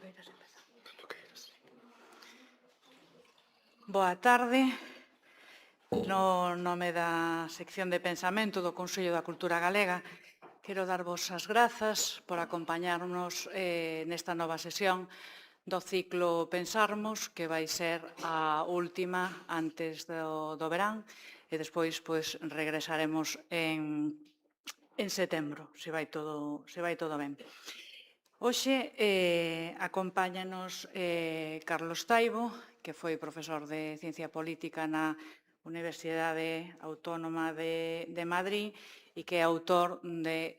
queiras empezar. Boa tarde. No nome da sección de pensamento do Consello da Cultura Galega, quero darvos as grazas por acompañarnos nesta nova sesión do ciclo Pensarmos, que vai ser a última antes do verán, e despois regresaremos en setembro, se vai todo ben. Hoxe acompáñanos Carlos Taibo, que foi profesor de Ciencia Política na Universidade Autónoma de Madrid e que é autor de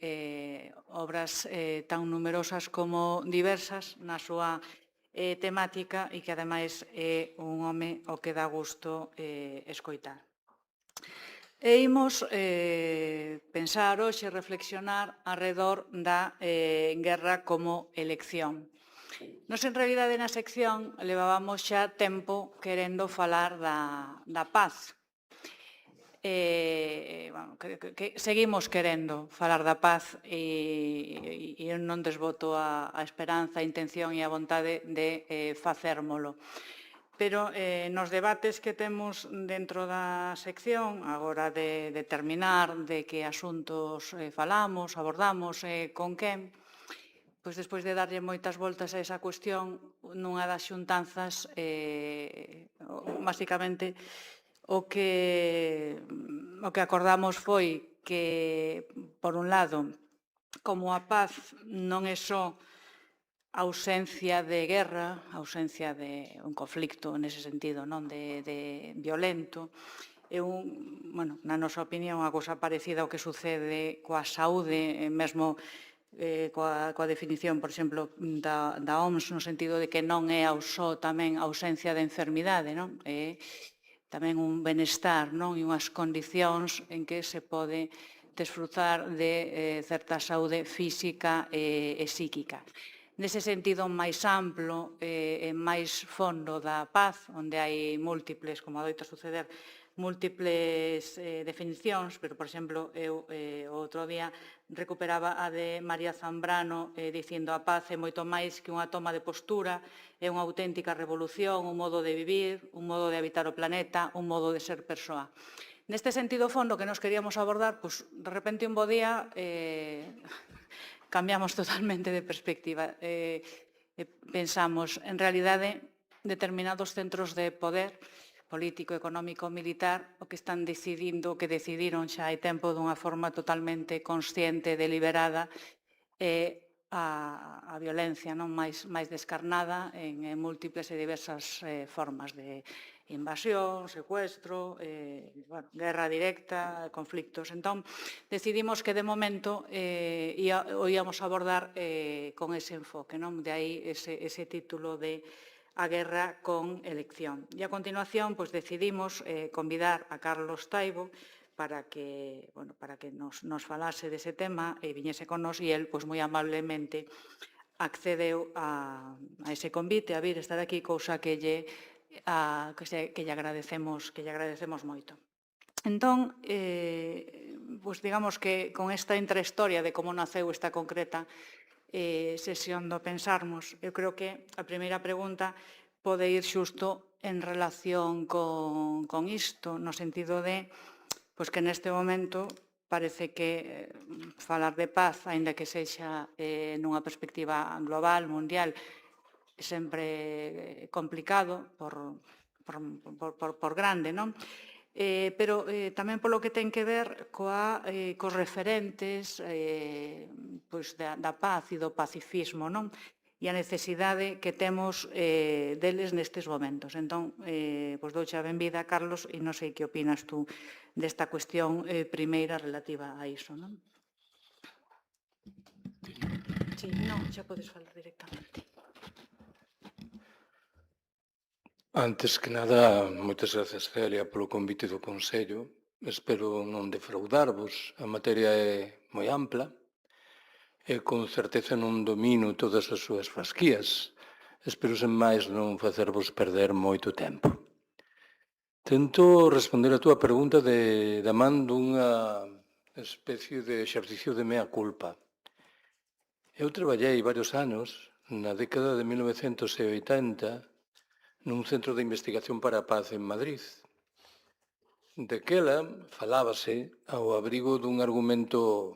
obras tan numerosas como diversas na súa temática e que ademais é un home ao que dá gusto escoitar. E imos pensar hoxe, reflexionar arredor da guerra como elección. Nos, en realidade, na sección levábamos xa tempo querendo falar da paz. Seguimos querendo falar da paz e eu non desboto a esperanza, a intención e a vontade de facérmolo. Pero nos debates que temos dentro da sección, agora de determinar de que asuntos falamos, abordamos, con quen, pois despois de darlle moitas voltas a esa cuestión, nunha das xuntanzas, basicamente, o que acordamos foi que, por un lado, como a paz non é só ausencia de guerra, ausencia de un conflicto nese sentido, non de violento, é na nosa opinión, unha cousa parecida ao que sucede coa saúde, mesmo coa definición, por exemplo, da OMS, no sentido de que non é só tamén ausencia de enfermidade, non? É tamén un benestar, non? E unhas condicións en que se pode desfrutar de certa saúde física e psíquica. Nese sentido máis amplo e máis fondo da paz, onde hai múltiples, como adoita suceder, múltiples definicións, pero, por exemplo, eu outro día recuperaba a de María Zambrano dicindo a paz é moito máis que unha toma de postura, é unha auténtica revolución, un modo de vivir, un modo de habitar o planeta, un modo de ser persoa. Neste sentido fondo que nos queríamos abordar, de repente un bo día cambiamos totalmente de perspectiva. Pensamos, en realidade, determinados centros de poder político, económico, militar, o que están decidindo, o que decidiron xa hai tempo dunha forma totalmente consciente, deliberada, é a violencia máis descarnada en múltiples e diversas formas de invasión, secuestro, guerra directa, conflictos. Entón, decidimos que de momento o íamos abordar con ese enfoque, non? De aí ese título de a guerra con elección. E a continuación, decidimos convidar a Carlos Taibo para que nos falase dese tema e viñese con nos, e el, moi amablemente, accedeu a ese convite, a vir estar aquí, cousa que lle agradecemos moito. Entón, digamos que con esta intrahistoria de como naceu esta concreta sesión do Pensarmos, eu creo que a primeira pregunta pode ir xusto en relación con isto, no sentido de que neste momento parece que falar de paz, aínda que sexa nunha perspectiva global, mundial, é sempre complicado por grande, non? Pero tamén polo que ten que ver cos referentes da paz e do pacifismo, non? E a necesidade que temos deles nestes momentos. Entón, douche a benvida, Carlos, e non sei que opinas tú desta cuestión primeira relativa a iso, non? Si, non, xa podes falar directamente. Antes que nada, moitas grazas, Celia, polo convite do Consello. Espero non defraudarvos. A materia é moi ampla e con certeza non domino todas as súas fasquías. Espero, sen máis, non facervos perder moito tempo. Tento responder a túa pregunta da man dunha especie de exercicio de mea culpa. Eu traballei varios anos na década de 1980 nun centro de investigación para a paz en Madrid. Daquela falábase ao abrigo dun argumento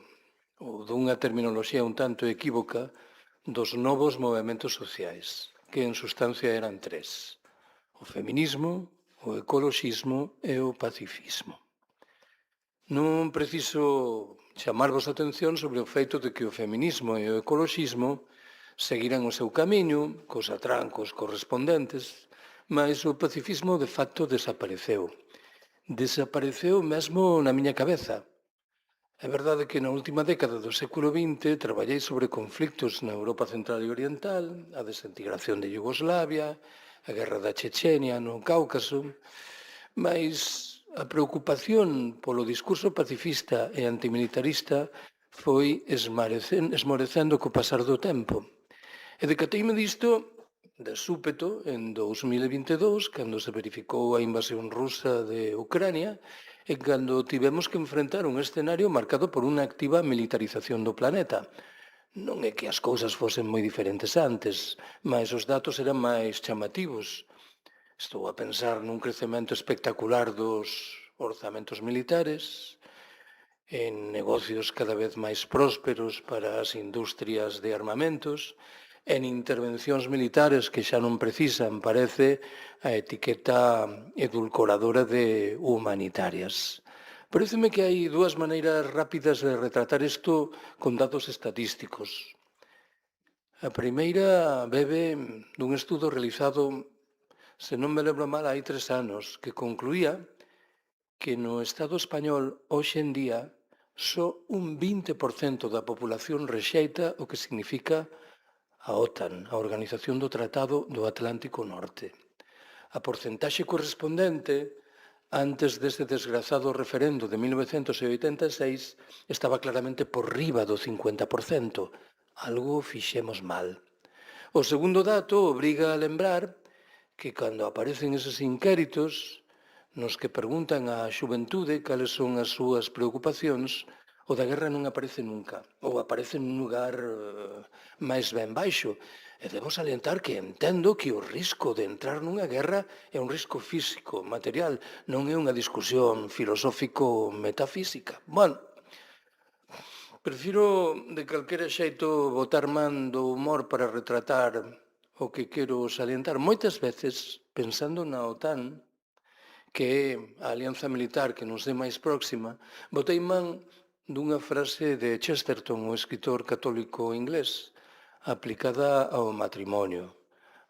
ou dunha terminoloxía un tanto equívoca dos novos movementos sociais, que en sustancia eran tres: o feminismo, o ecoloxismo e o pacifismo. Non preciso chamarvos a atención sobre o feito de que o feminismo e o ecoloxismo seguiran o seu camiño, cos atrancos correspondentes, mas o pacifismo de facto desapareceu. Desapareceu mesmo na miña cabeza. É verdade que na última década do século XX traballei sobre conflictos na Europa Central e Oriental, a desintegración de Iugoslavia, a guerra da Chechenia no Cáucaso, mas a preocupación polo discurso pacifista e antimilitarista foi esmorecendo co pasar do tempo. E decateime disto de súpeto en 2022, cando se verificou a invasión rusa de Ucrania e cando tivemos que enfrentar un escenario marcado por unha activa militarización do planeta. Non é que as cousas fosen moi diferentes antes, mas os datos eran máis chamativos. Estou a pensar nun crecemento espectacular dos orzamentos militares, en negocios cada vez máis prósperos para as industrias de armamentos, en intervencións militares que xa non precisan, parece, a etiqueta edulcoradora de humanitarias. Pareceme que hai dúas maneiras rápidas de retratar isto con datos estatísticos. A primeira bebe dun estudo realizado, se non me lembro mal, hai 3 anos, que concluía que no Estado español, hoxe en día, só un 20% da población rexeita o que significa a OTAN, a Organización do Tratado do Atlántico Norte. A porcentaxe correspondente, antes deste desgrazado referendo de 1986, estaba claramente por riba do 50%. Algo fixemos mal. O segundo dato obriga a lembrar que cando aparecen eses inquéritos nos que preguntan á xuventude cales son as súas preocupacións, o da guerra non aparece nunca, ou aparece nun lugar máis ben baixo. E debo salientar que entendo que o risco de entrar nunha guerra é un risco físico, material, non é unha discusión filosófico-metafísica. Bueno, prefiro de calquera xeito botar man do humor para retratar o que quero salientar. Moitas veces, pensando na OTAN, que é a alianza militar que nos é máis próxima, botei man dunha frase de Chesterton, o escritor católico inglés, aplicada ao matrimonio.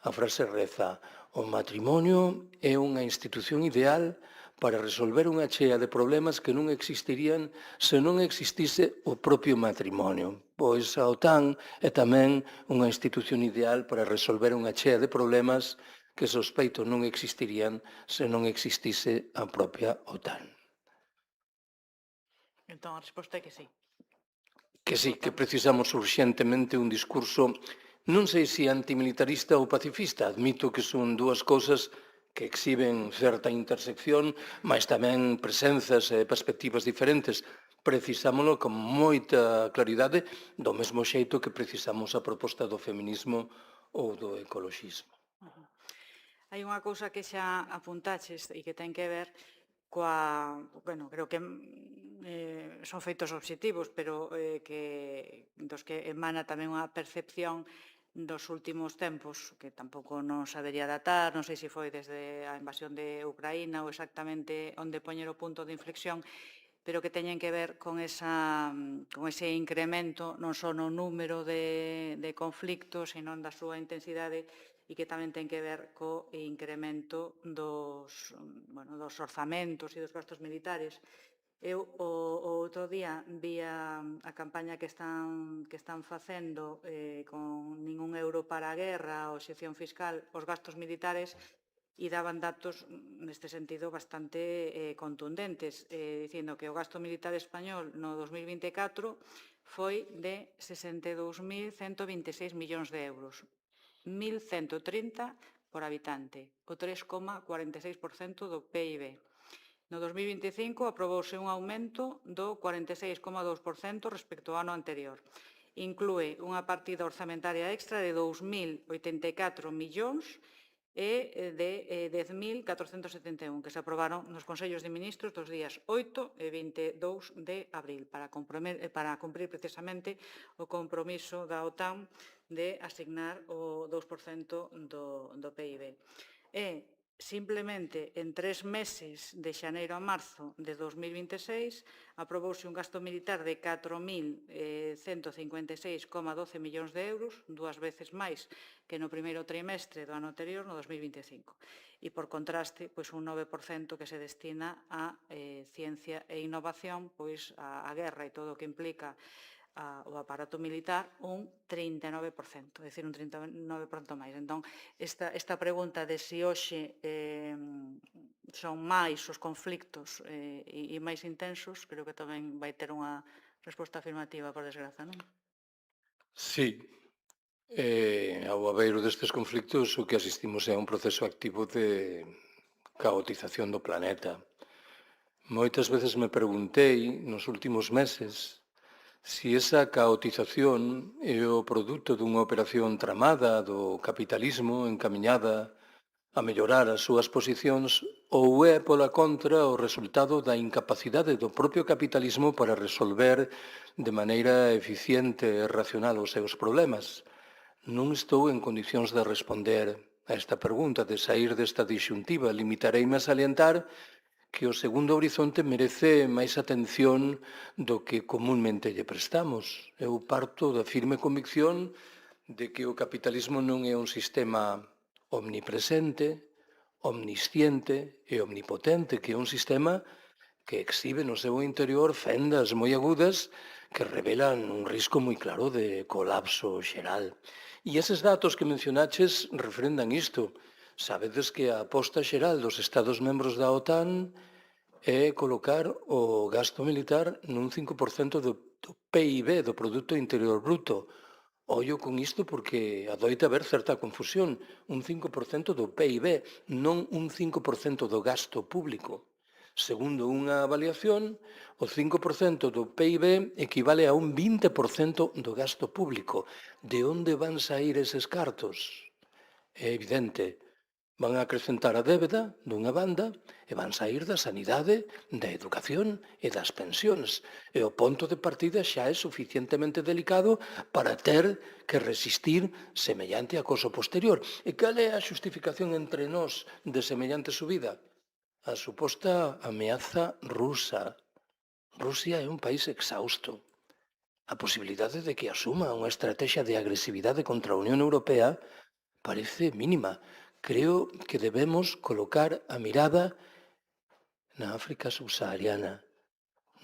A frase reza: o matrimonio é unha institución ideal para resolver unha chea de problemas que non existirían se non existise o propio matrimonio. Pois a OTAN é tamén unha institución ideal para resolver unha chea de problemas que sospeito non existirían se non existise a propia OTAN. Entón, a resposta é que sí. Que sí, que precisamos urxentemente un discurso, non sei se antimilitarista ou pacifista, admito que son dúas cousas que exhiben certa intersección, mas tamén presenzas e perspectivas diferentes. Precisámoslo con moita claridade, do mesmo xeito que precisamos a proposta do feminismo ou do ecoloxismo. Hai unha cousa que xa apuntaches e que ten que ver coa, bueno, creo que son feitos obxectivos, pero dos que emana tamén unha percepción dos últimos tempos, que tampouco non sabería datar, non sei se foi desde a invasión de Ucraína ou exactamente onde poñer o punto de inflexión, pero que teñen que ver con ese incremento non só no número de conflictos, senón da súa intensidade, e que tamén ten que ver co incremento dos orzamentos e dos gastos militares. Eu o outro día vi a campaña que están facendo con ningún euro para a guerra, a excepción fiscal, os gastos militares, e daban datos neste sentido bastante contundentes, dicindo que o gasto militar español no 2024 foi de 62.126 millóns de euros. 1.130 por habitante, o 3,46% do PIB. No 2025 aprobouse un aumento do 46,2% respecto ao ano anterior. inclúe unha partida orzamentaria extra de 2.084 millóns e de 10.471 que se aprobaron nos Consellos de Ministros dos días 8 e 22 de abril para cumprir precisamente o compromiso da OTAN de asignar o 2% do PIB. E simplemente en 3 meses, de xaneiro a marzo de 2026, aprobouse un gasto militar de 4.156,12 millóns de euros, 2 veces máis que no primeiro trimestre do ano anterior, no 2025. E, por contraste, un 9% que se destina a ciencia e innovación, a guerra e todo o que implica o aparato militar, un 39%, é dicir, un 39% máis. Entón, esta pregunta de se hoxe son máis os conflictos e máis intensos, creo que tamén vai ter unha resposta afirmativa, por desgraza, non? Sí, ao abeiro destes conflictos o que asistimos é un proceso activo de caotización do planeta. Moitas veces me preguntei nos últimos meses si esa caotización é o produto dunha operación tramada do capitalismo encamiñada a mellorar as súas posicións ou é, pola contra, o resultado da incapacidade do propio capitalismo para resolver de maneira eficiente e racional os seus problemas. Non estou en condicións de responder a esta pregunta, de sair desta disyuntiva. Limitareime a salientar que o segundo horizonte merece máis atención do que comúnmente lle prestamos. Eu parto da firme convicción de que o capitalismo non é un sistema omnipresente, omnisciente e omnipotente, que é un sistema que exhibe no seu interior fendas moi agudas que revelan un risco moi claro de colapso xeral. E eses datos que mencionaches refrendan isto. Sabedes que a aposta xeral dos Estados membros da OTAN é colocar o gasto militar nun 5% do PIB, do Produto Interior Bruto. Ollo con isto porque adoita haber certa confusión. Un 5% do PIB, non un 5% do gasto público. Segundo unha avaliación, o 5% do PIB equivale a un 20% do gasto público. De onde van saír eses cartos? É evidente, van a acrecentar a débeda dunha banda e van saír da sanidade, da educación e das pensións. E o ponto de partida xa é suficientemente delicado para ter que resistir semellante acoso posterior. E cal é a xustificación entre nós de semellante subida? A suposta ameaza rusa. Rusia é un país exhausto. A posibilidade de que asuma unha estrategia de agresividade contra a Unión Europea parece mínima. Creo que debemos colocar a mirada na África subsahariana,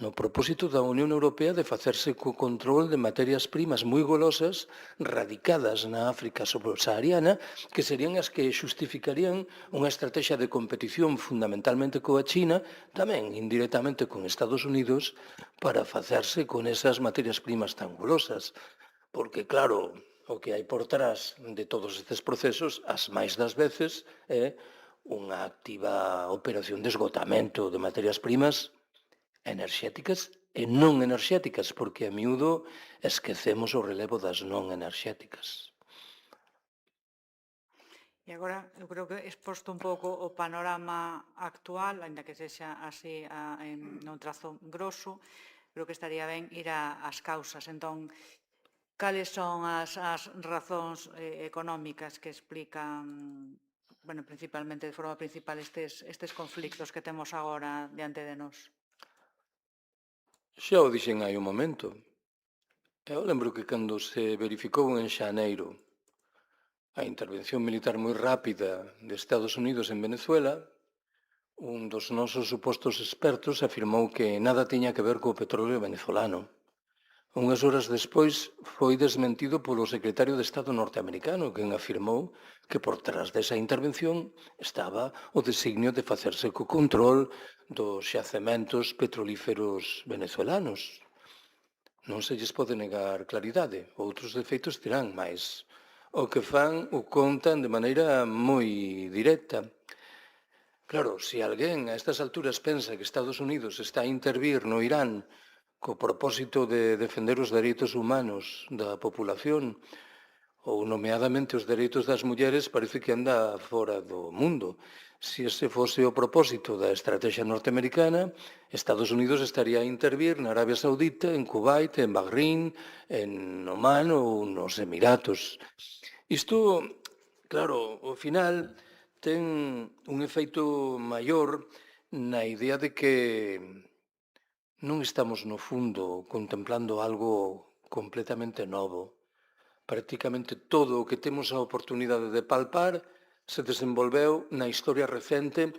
no propósito da Unión Europea de facerse co control de materias primas moi golosas radicadas na África subsahariana, que serían as que xustificarían unha estrategia de competición fundamentalmente coa China, tamén indirectamente con Estados Unidos, para facerse con esas materias primas tan golosas. Porque, claro, o que hai por trás de todos estes procesos, as máis das veces, é unha activa operación de esgotamento de materias primas enerxéticas e non enerxéticas, porque a miúdo esquecemos o relevo das non enerxéticas. E agora, eu creo que exposto un pouco o panorama actual, ainda que sexa así nun trazo grosso, creo que estaría ben ir ás causas. Entón, cales son as razóns económicas que explican, principalmente, de forma principal, estes conflictos que temos agora diante de nós? Xa o dixen hai un momento. Eu lembro que cando se verificou en xaneiro a intervención militar moi rápida de Estados Unidos en Venezuela, un dos nosos supostos expertos afirmou que nada tiña que ver co petróleo venezolano. Unhas horas despois foi desmentido polo secretario de Estado norteamericano, quen afirmou que por trás desa intervención estaba o designio de facerse co control dos xacementos petrolíferos venezolanos. Non se lles pode negar claridade, outros defeitos terán, mais o que fan o contan de maneira moi directa. Claro, se alguén a estas alturas pensa que Estados Unidos está a intervir no Irán co propósito de defender os dereitos humanos da populación, ou nomeadamente os dereitos das mulleres, parece que anda fora do mundo. Se ese fose o propósito da estrategia norteamericana, Estados Unidos estaría a intervir na Arabia Saudita, en Kuwait, en Bahrein, en Oman ou nos Emiratos. Isto, claro, ao final ten un efeito maior na idea de que non estamos no fundo contemplando algo completamente novo. Prácticamente todo o que temos a oportunidade de palpar se desenvolveu na historia recente,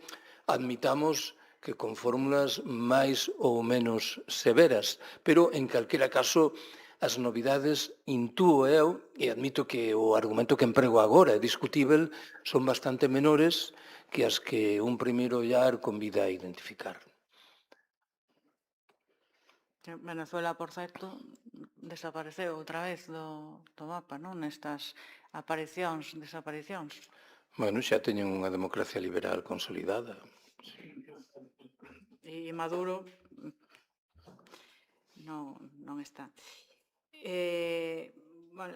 admitamos que con fórmulas máis ou menos severas, pero en calquera caso as novidades intúo eu, e admito que o argumento que emprego agora é discutível, son bastante menores que as que un primeiro ollar convida a identificar. Venezuela, por certo, desapareceu outra vez do mapa, non? Nestas desaparicións. Bueno, xa teñen unha democracia liberal consolidada. E Maduro non está.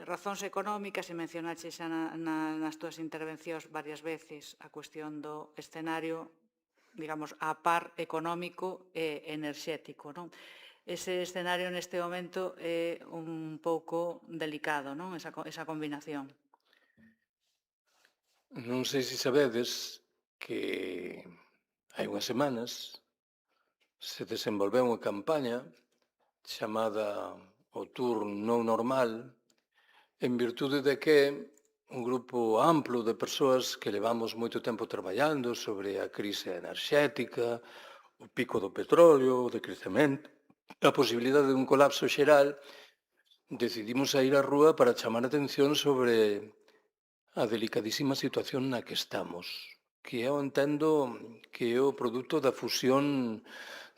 Razóns económicas, e mencionaxe xa nas túas intervencións varias veces a cuestión do escenario, digamos, a par económico e enerxético, non? Ese escenario neste momento é un pouco delicado, non? Esa combinación. Non sei se sabedes que hai unhas semanas se desenvolveu unha campaña chamada o Tour Non Normal, en virtude de que un grupo amplo de persoas que levamos moito tempo traballando sobre a crise enerxética, o pico do petróleo, o decrecemento, a posibilidade de un colapso xeral, decidimos a ir á rúa para chamar a atención sobre a delicadísima situación na que estamos, que eu entendo que é o produto da fusión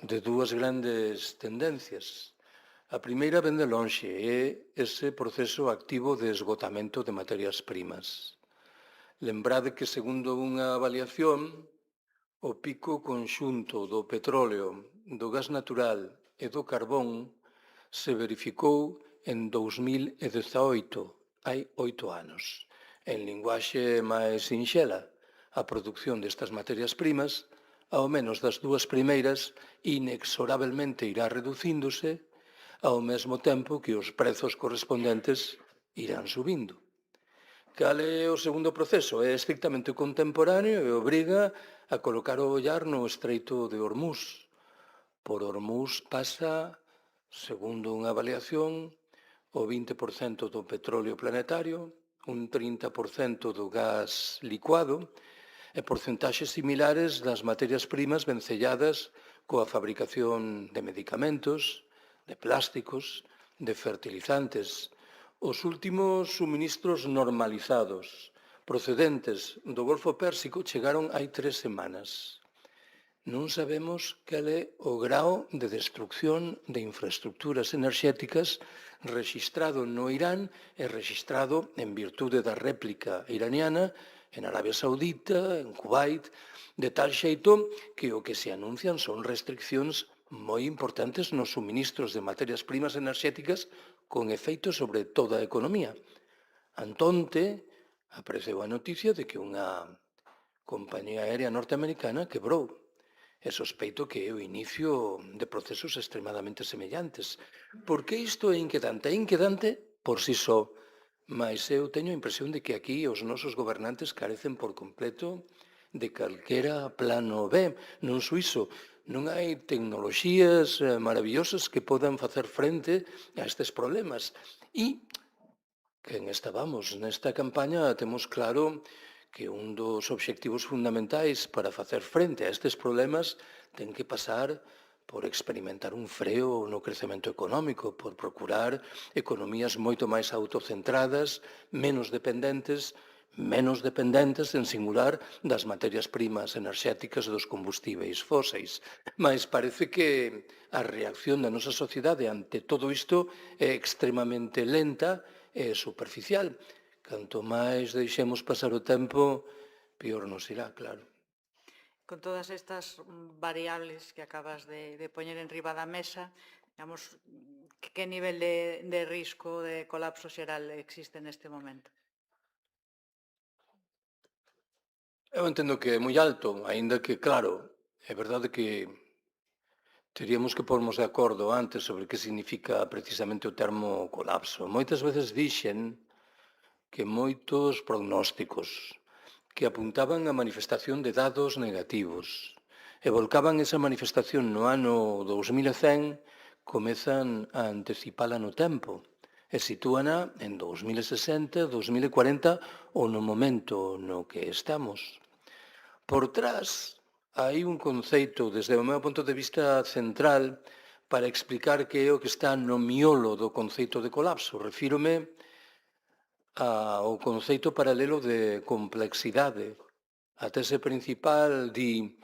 de dúas grandes tendencias. A primeira vén de lonxe, é ese proceso activo de esgotamento de materias primas. Lembrade que, segundo unha avaliación, o pico conxunto do petróleo, do gas natural e do carbón se verificou en 2018, hai 8 anos. En linguaxe máis sinxela, a produción destas materias primas, ao menos das dúas primeiras, inexorablemente irá reducíndose, ao mesmo tempo que os prezos correspondentes irán subindo. Cal é o segundo proceso? É estrictamente contemporáneo e obriga a colocar o ollar no estreito de Hormuz. Por Hormuz pasa, segundo unha avaliación, o 20% do petróleo planetario, un 30% do gas licuado e porcentaxes similares das materias primas vencelladas coa fabricación de medicamentos, de plásticos, de fertilizantes. Os últimos suministros normalizados procedentes do Golfo Pérsico chegaron hai 3 semanas. Non sabemos cal é o grao de destrucción de infraestructuras enerxéticas rexistrado no Irán e rexistrado en virtude da réplica iraniana en Arabia Saudita, en Kuwait, de tal xeito que o que se anuncian son restriccións moi importantes nos suministros de materias primas enerxéticas con efeito sobre toda a economía. Antonte apareceu a noticia de que unha compañía aérea norteamericana quebrou. E sospeito que é o inicio de procesos extremadamente semellantes. Por que isto é inquietante? É inquietante por si só, mas eu teño a impresión de que aquí os nosos gobernantes carecen por completo de calquera plano B. Non suizo, non hai tecnoloxías maravillosas que podan facer frente a estes problemas. E quen estábamos nesta campaña temos claro que un dos obxectivos fundamentais para facer frente a estes problemas ten que pasar por experimentar un freo no crecemento económico, por procurar economías moito máis autocentradas, menos dependentes en singular das materias primas enerxéticas e dos combustíveis fóseis. Mas parece que a reacción da nosa sociedade ante todo isto é extremamente lenta e superficial. Canto máis deixemos pasar o tempo, pior nos irá, claro. Con todas estas variables que acabas de poñer en riba da mesa, Digamos, que nivel de risco de colapso xeral existe neste momento? Eu entendo que é moi alto, aínda que, claro, é verdade que teríamos que pormos de acordo antes sobre que significa precisamente o termo colapso. Moitas veces dixen que moitos prognósticos que apuntaban a manifestación de dados negativos e volcaban esa manifestación no ano 2100, comezan a anticipala no tempo e sitúana en 2060, 2040 ou no momento no que estamos. Por trás hai un conceito, desde o meu punto de vista central, para explicar que é o que está no miolo do conceito de colapso. Refírome ao conceito paralelo de complexidade. A tese principal di: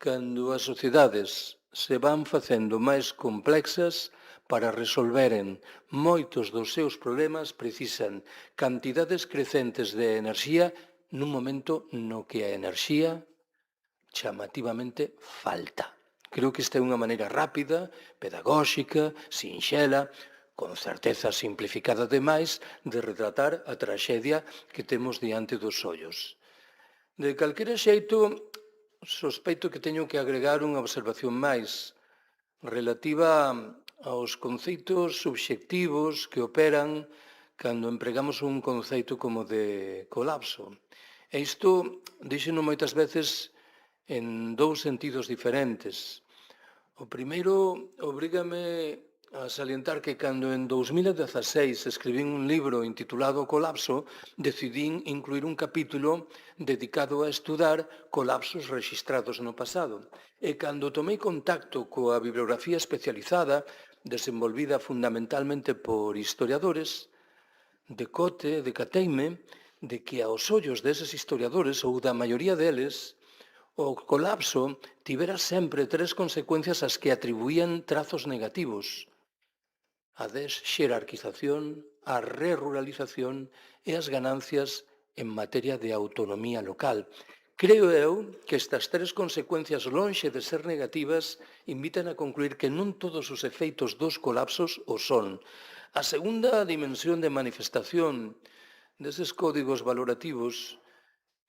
cando as sociedades se van facendo máis complexas, para resolveren moitos dos seus problemas precisan cantidades crecentes de enerxía nun momento no que a enerxía chamativamente falta. Creo que esta é unha maneira rápida, pedagóxica, sinxela, con certeza simplificada demais, de retratar a traxedia que temos diante dos ollos. De calquera xeito, sospeito que teño que agregar unha observación máis relativa aos conceitos subxectivos que operan cando empregamos un conceito como de colapso. E isto díxeno moitas veces en dous sentidos diferentes. O primeiro obrígame a salientar que cando en 2016 escribín un libro intitulado O colapso, decidín incluir un capítulo dedicado a estudar colapsos rexistrados no pasado. E cando tomei contacto coa bibliografía especializada, desenvolvida fundamentalmente por historiadores, decateime de que aos ollos deses historiadores ou da maioría deles, o colapso tivera sempre tres consecuencias ás que atribuían trazos negativos: a desxerarquización, a reruralización e as ganancias en materia de autonomía local. Creo eu que estas tres consecuencias, lonxe de ser negativas, invitan a concluir que non todos os efeitos dos colapsos o son. A segunda dimensión de manifestación deses códigos valorativos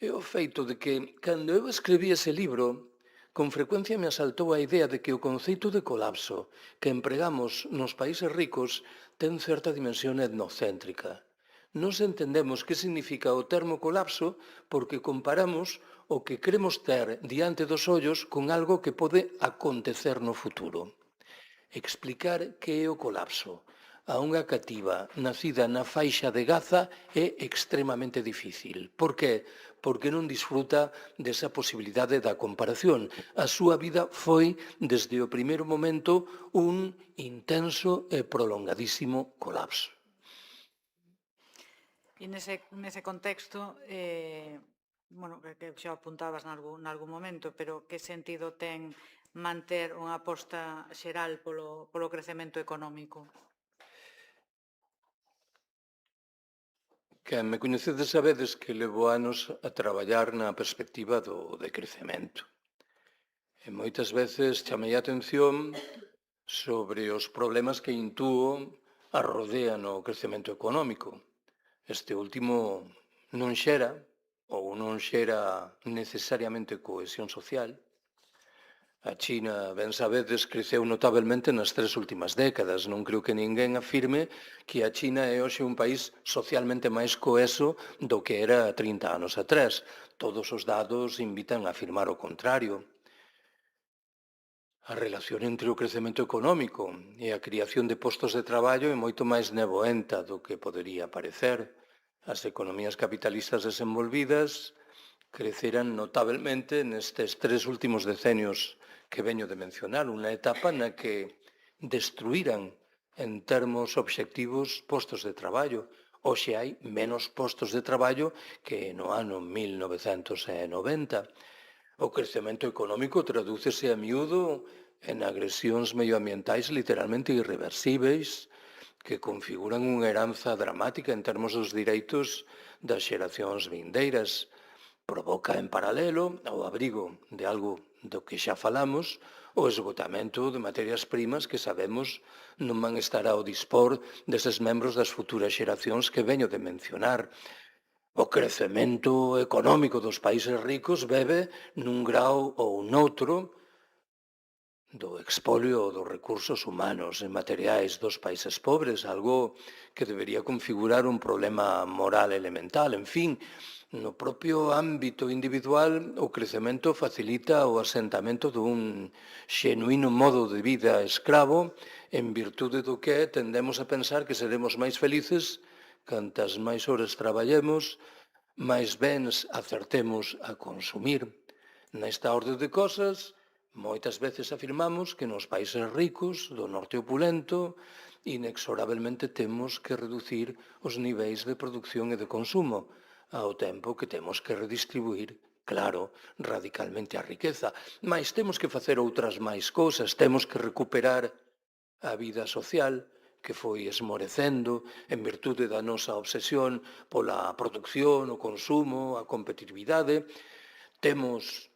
é o feito de que, cando eu escribí ese libro, con frecuencia me asaltou a idea de que o conceito de colapso que empregamos nos países ricos ten certa dimensión etnocéntrica. Nos entendemos que significa o termo colapso porque comparamos o que queremos ter diante dos ollos con algo que pode acontecer no futuro. Explicar que é o colapso a unha cativa nacida na faixa de Gaza é extremamente difícil. Por que? Porque non disfruta desa posibilidade da comparación. A súa vida foi, desde o primeiro momento, un intenso e prolongadísimo colapso. E nese contexto, bueno, que xa apuntabas nalgún momento, pero que sentido ten manter unha aposta xeral polo crecemento económico? Quen me coñecedes sabedes que levo anos a traballar na perspectiva do decrecemento. E moitas veces chamei a atención sobre os problemas que intúo arrodean o crecemento económico. Este último non xera, ou non xera necesariamente cohesión social. A China, ben sabedes, creceu notablemente nas 3 últimas décadas. Non creo que ninguén afirme que a China é hoxe un país socialmente máis coeso do que era 30 anos atrás. Todos os dados invitan a afirmar o contrario. A relación entre o crecemento económico e a criación de postos de traballo é moito máis nevoenta do que podería parecer. As economías capitalistas desenvolvidas creceran notablemente nestes 3 últimos decenios que veño de mencionar, unha etapa na que destruíran en termos obxectivos postos de traballo. Hoxe hai menos postos de traballo que no ano 1990. O crecemento económico tradúcese a miúdo en agresións medioambientais literalmente irreversibles que configuran unha heranza dramática en termos dos direitos das xeracións vindeiras. Provoca en paralelo, ao abrigo de algo do que xa falamos, o esgotamento de materias primas que sabemos non van estar ao dispor deses membros das futuras xeracións que veño de mencionar. O crecemento económico dos países ricos bebe nun grau ou noutro do expolio dos recursos humanos e materiais dos países pobres, algo que debería configurar un problema moral elemental. En fin, no propio ámbito individual, o crecemento facilita o asentamento dun xenuíno modo de vida escravo, en virtude do que tendemos a pensar que seremos máis felices cantas máis horas traballemos, máis bens acertemos a consumir. Nesta orde de cosas, moitas veces afirmamos que nos países ricos do norte opulento inexorablemente temos que reducir os niveis de producción e de consumo, ao tempo que temos que redistribuir, claro, radicalmente a riqueza. Mais temos que facer outras máis cousas, temos que recuperar a vida social que foi esmorecendo en virtude da nosa obsesión pola producción, o consumo, a competitividade. Temos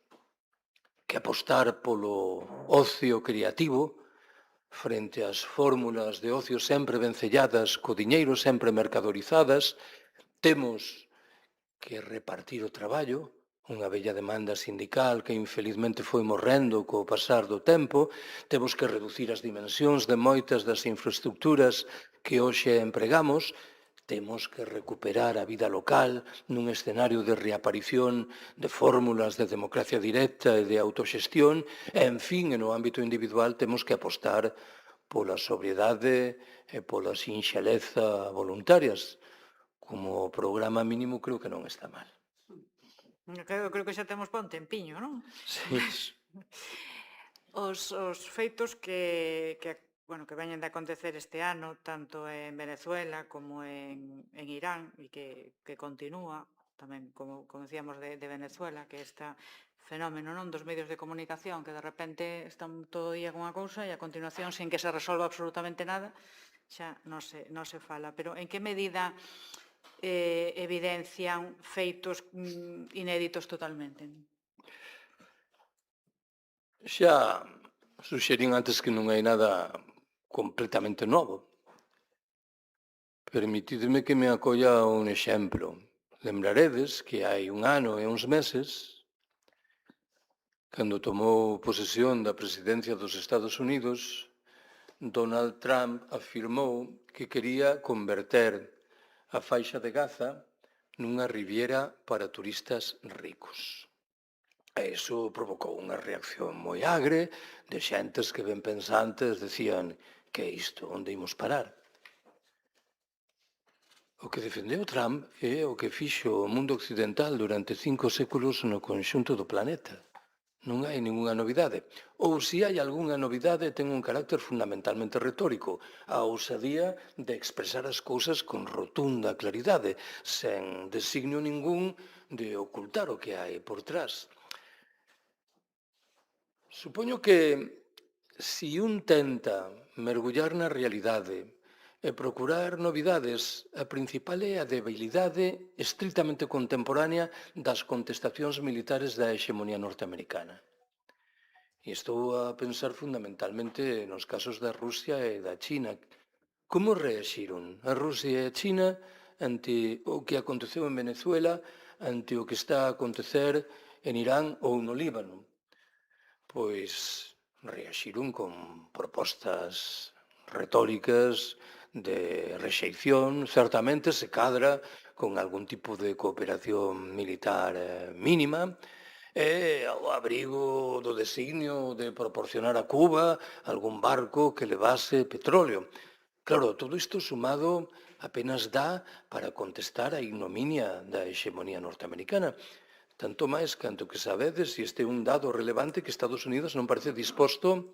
que apostar polo ocio creativo frente ás fórmulas de ocio sempre vencelladas co diñeiro, sempre mercadorizadas. Temos que repartir o traballo, unha bella demanda sindical que infelizmente foi morrendo co pasar do tempo. Temos que reducir as dimensións de moitas das infraestructuras que hoxe empregamos. Temos que recuperar a vida local nun escenario de reaparición de fórmulas de democracia directa e de autoxestión. E, en fin, no ámbito individual temos que apostar pola sobriedade e pola sinxeleza voluntarias. Como programa mínimo creo que non está mal. Creo que xa temos pa un tempiño, non? Sí. Os feitos que veñen de acontecer este ano, tanto en Venezuela como en Irán, e que continúa tamén, como decíamos, de Venezuela, que este fenómeno non dos medios de comunicación, que de repente están todo o día con unha cousa e a continuación, sin que se resolva absolutamente nada, xa non se fala. Pero en que medida evidencian feitos inéditos totalmente? Xa suxerín antes que non hai nada completamente novo. Permitidme que me acolla un exemplo. Lembraredes que hai un ano e uns meses, cando tomou posesión da presidencia dos Estados Unidos, Donald Trump afirmou que quería converter a faixa de Gaza nunha riviera para turistas ricos. E iso provocou unha reacción moi agre de xentes que ben pensantes decían: que é isto? Onde imos parar? O que defendeu Trump é o que fixo o mundo occidental durante 5 séculos no conxunto do planeta. Non hai ningunha novidade. Ou se hai algunha novidade, ten un carácter fundamentalmente retórico, a ousadía de expresar as cousas con rotunda claridade, sen designio ningún de ocultar o que hai por trás. Supoño que si un tenta mergullar na realidade e procurar novidades, a principal é a debilidade estritamente contemporánea das contestacións militares da hexemonía norteamericana. E estou a pensar fundamentalmente nos casos da Rusia e da China. Como reaxiron a Rusia e a China ante o que aconteceu en Venezuela, ante o que está a acontecer en Irán ou no Líbano? Pois reaxiron con propostas retóricas de rexeición, certamente se cadra con algún tipo de cooperación militar mínima, e ao abrigo do designio de proporcionar a Cuba algún barco que levase petróleo. Claro, todo isto sumado apenas dá para contestar a ignominia da hexemonía norteamericana. Tanto máis canto que sabedes, e este é un dado relevante, que Estados Unidos non parece disposto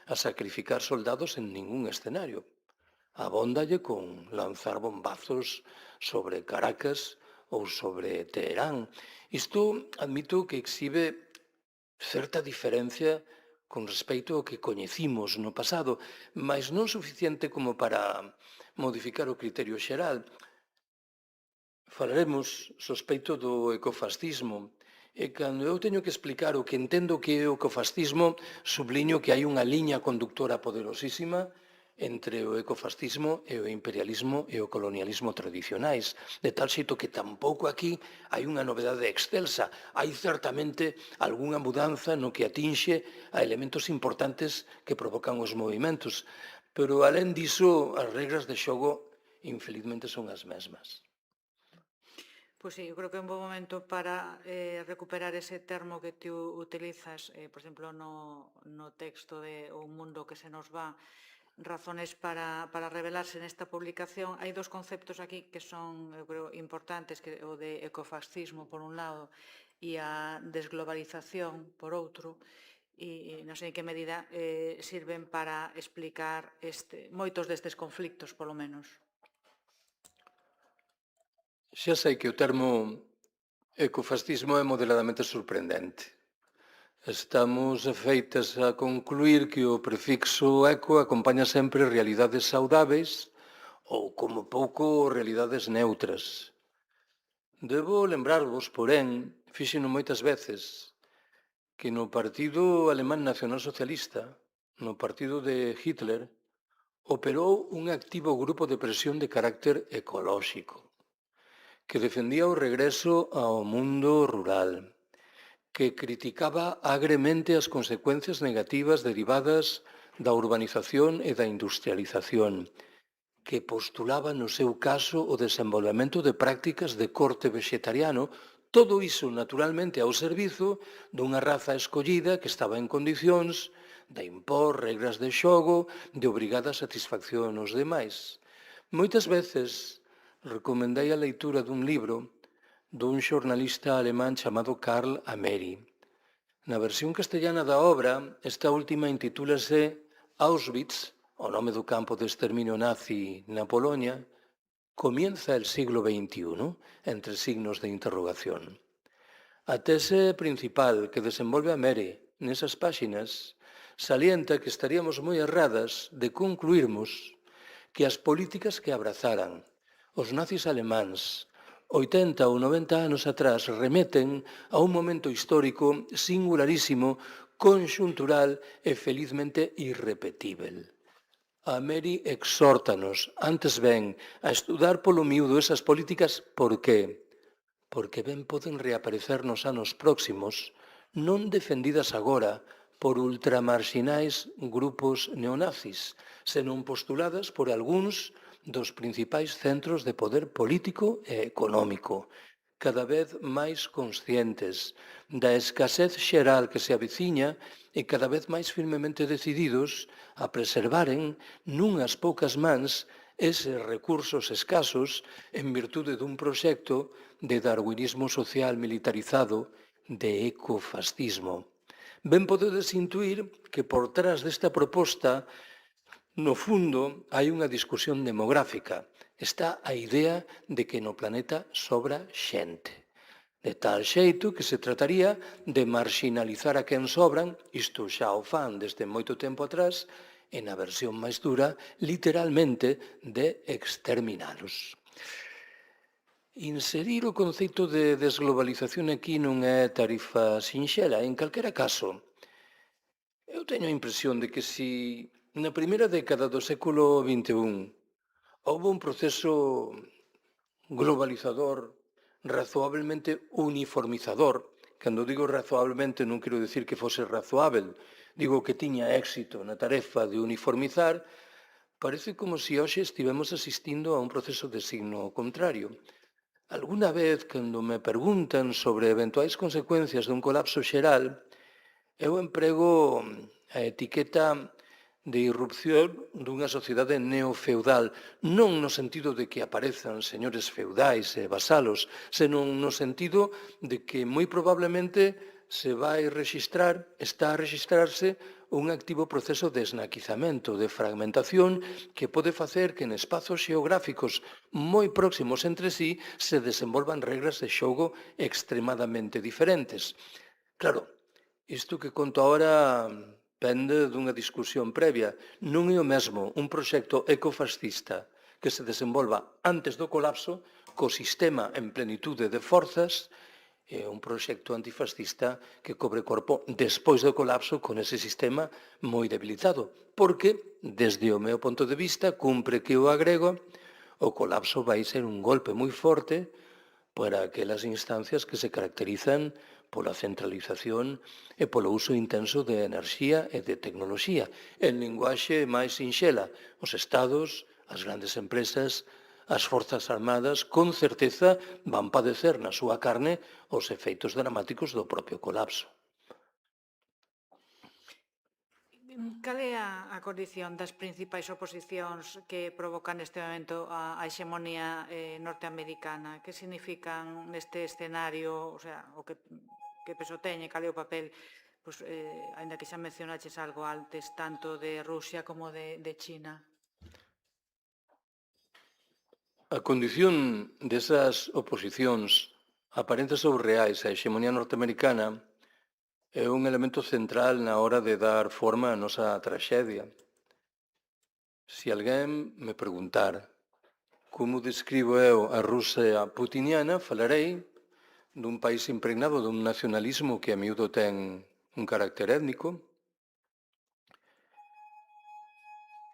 a sacrificar soldados en ningún escenario. Abóndalle con lanzar bombazos sobre Caracas ou sobre Teherán. Isto admito que exhibe certa diferencia con respecto ao que coñecimos no pasado, mas non suficiente como para modificar o criterio xeral. Falaremos, sospeito, do ecofascismo E cando eu teño que explicar o que entendo que é o ecofascismo, subliño que hai unha liña conductora poderosísima entre o ecofascismo e o imperialismo e o colonialismo tradicionais, de tal xeito que tampouco aquí hai unha novedade excelsa. Hai certamente algunha mudanza no que atinxe a elementos importantes que provocan os movimentos, pero alén diso, as regras de xogo, infelizmente, son as mesmas. Pois sí, eu creo que é un bo momento para recuperar ese termo que tú utilizas, por exemplo, no texto de O mundo que se nos va, razones para revelarse nesta publicación. Hai dos conceptos aquí que son, eu creo, importantes, que o de ecofascismo, por un lado, e a desglobalización, por outro, e non sei en que medida sirven para explicar moitos destes conflictos, polo menos. Xa sei que o termo ecofascismo é moderadamente sorprendente. Estamos feitas a concluir que o prefixo eco acompaña sempre realidades saudáveis ou, como pouco, realidades neutras. Debo lembrarvos, porén, fíxeno moitas veces, que no Partido Alemán Nacionalsocialista, no partido de Hitler, operou un activo grupo de presión de carácter ecolóxico, que defendía o regreso ao mundo rural, que criticaba agremente as consecuencias negativas derivadas da urbanización e da industrialización, que postulaba no seu caso o desenvolvemento de prácticas de corte vegetariano, todo iso naturalmente ao servizo dunha raza escollida que estaba en condicións de impor regras de xogo, de obrigada satisfacción aos demais. Moitas veces recomendei a leitura dun libro dun xornalista alemán chamado Karl Ameri. Na versión castellana da obra, esta última intitúlase Auschwitz, o nome do campo de exterminio nazi na Polonia, comienza el siglo XXI, entre signos de interrogación. A tese principal que desenvolve Ameri nesas páxinas salienta que estaríamos moi erradas de concluirmos que as políticas que abrazaran os nazis alemáns 80 ou 90 anos atrás remeten a un momento histórico singularísimo, conxuntural e felizmente irrepetível. Ameri exhórtanos, antes ben, a estudar polo miúdo esas políticas. Por qué? Porque ben poden reaparecer nos anos próximos, non defendidas agora por ultramarxinais grupos neonazis, senón postuladas por algúns dos principais centros de poder político e económico, cada vez máis conscientes da escasez xeral que se aveciña e cada vez máis firmemente decididos a preservaren nunhas poucas mans eses recursos escasos en virtude dun proxecto de darwinismo social militarizado, de ecofascismo. Ben podedes intuir que por trás desta proposta, no fundo, hai unha discusión demográfica. Está a idea de que no planeta sobra xente. De tal xeito que se trataría de marxinalizar a quen sobran, isto xa o fan desde moito tempo atrás, e na versión máis dura, literalmente, de exterminalos. Inserir o conceito de desglobalización aquí non é tarifa sinxela. En calquera caso, eu teño a impresión de que si na primeira década do século XXI houve un proceso globalizador, razoablemente uniformizador. Cando digo razoablemente non quero dicir que fose razoável, digo que tiña éxito na tarefa de uniformizar. Parece como se hoxe estivemos asistindo a un proceso de signo contrario. Alguna vez, cando me preguntan sobre eventuais consecuencias dun colapso xeral, eu emprego a etiqueta de irrupción dunha sociedade neofeudal, non no sentido de que aparezan señores feudais e vasalos, senón no sentido de que moi probablemente está a rexistrarse un activo proceso de esnaquizamento, de fragmentación, que pode facer que en espazos xeográficos moi próximos entre sí se desenvolvan regras de xogo extremadamente diferentes. Claro, isto que conto agora pende dunha discusión previa. Non é o mesmo un proxecto ecofascista que se desenvolva antes do colapso, co sistema en plenitude de forzas, É un proxecto antifascista que cobre corpo despois do colapso con ese sistema moi debilitado, porque, desde o meu punto de vista, cumpre que o agrego, o colapso vai ser un golpe moi forte para aquelas instancias que se caracterizan pola centralización e polo uso intenso de enerxía e de tecnoloxía. En linguaxe máis sinxela, os estados, as grandes empresas, as forzas armadas, con certeza van padecer na súa carne os efeitos dramáticos do propio colapso. Cal é a condición das principais oposicións que provocan neste momento a hexemonía norteamericana? Que significan neste escenario, o sea, o que peso teñe, cal é o papel, pois, ainda que xa mencionaches algo antes, tanto de Rusia como de China? A condición desas oposicións aparentes ou reais á hexemonía norteamericana é un elemento central na hora de dar forma á nosa traxedia. Se alguén me preguntar como describo eu a Rusia putiniana, falarei dun país impregnado dun nacionalismo que a miúdo ten un carácter étnico,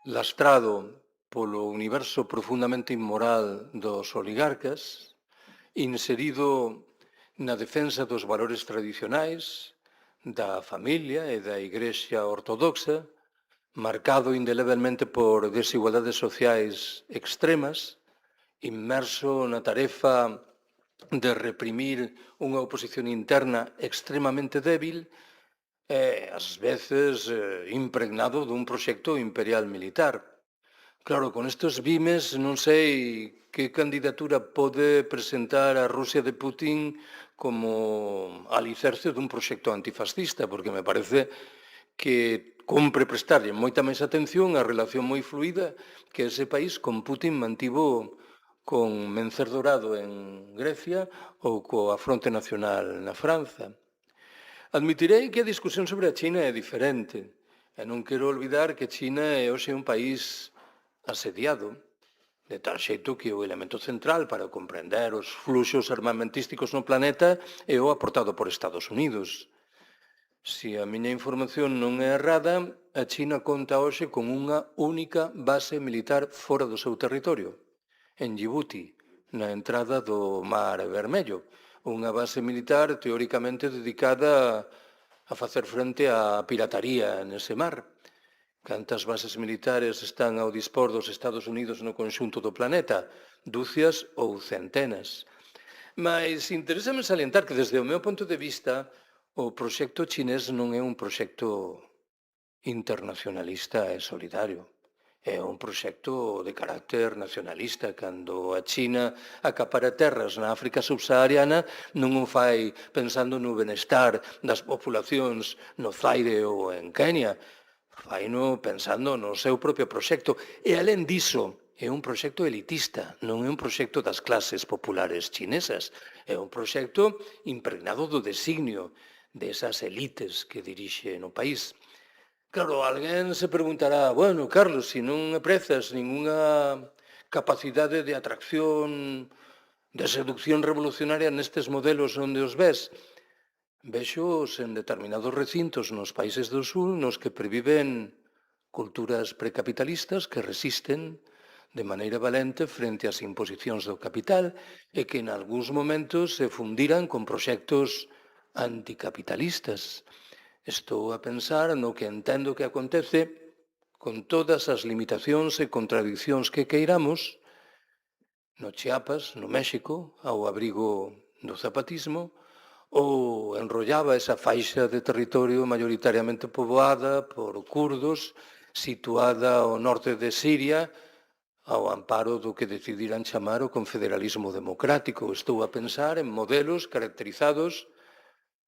lastrado polo universo profundamente inmoral dos oligarcas, inserido na defensa dos valores tradicionais, da familia e da Igrexa ortodoxa, marcado indelebelmente por desigualdades sociais extremas, inmerso na tarefa de reprimir unha oposición interna extremamente débil e, ás veces, impregnado dun proxecto imperial militar. Claro, con estes vimes non sei que candidatura pode presentar a Rusia de Putin como alicerce dun proxecto antifascista, porque me parece que compre prestarlle moita máis atención á relación moi fluida que ese país con Putin mantivo con Mencer Dorado en Grecia ou coa Fronte Nacional na Franza. Admitirei que a discusión sobre a China é diferente, e non quero olvidar que China é hoxe un país asediado, de tal xeito que o elemento central para comprender os fluxos armamentísticos no planeta é o aportado por Estados Unidos. Se a miña información non é errada, a China conta hoxe con unha única base militar fora do seu territorio, en Djibouti, na entrada do Mar Vermello, unha base militar teóricamente dedicada a facer frente á pirataría nese mar. Cantas bases militares están ao dispor dos Estados Unidos no conxunto do planeta? Dúcias ou centenas. Mais interésame salientar que desde o meu punto de vista o proxecto chinés non é un proxecto internacionalista e solidario. É un proxecto de carácter nacionalista. Cando a China acapara terras na África subsahariana, non o fai pensando no benestar das populacións no Zaire ou en Kenia, faino pensando no seu propio proxecto. E, alén diso, é un proxecto elitista, non é un proxecto das clases populares chinesas. É un proxecto impregnado do designio desas elites que dirixe no país. Claro, alguén se preguntará, bueno, Carlos, se non aprezas ningunha capacidade de atracción, de seducción revolucionaria nestes modelos onde os ves, vexos en determinados recintos nos países do sur nos que previven culturas precapitalistas que resisten de maneira valente frente ás imposicións do capital e que en algúns momentos se fundiran con proxectos anticapitalistas. Estou a pensar no que entendo que acontece con todas as limitacións e contradiccións que queiramos no Chiapas, no México, ao abrigo do zapatismo, ou enrollaba esa faixa de territorio mayoritariamente poboada por kurdos, situada ao norte de Siria, ao amparo do que decidiran chamar o confederalismo democrático. Estou a pensar en modelos caracterizados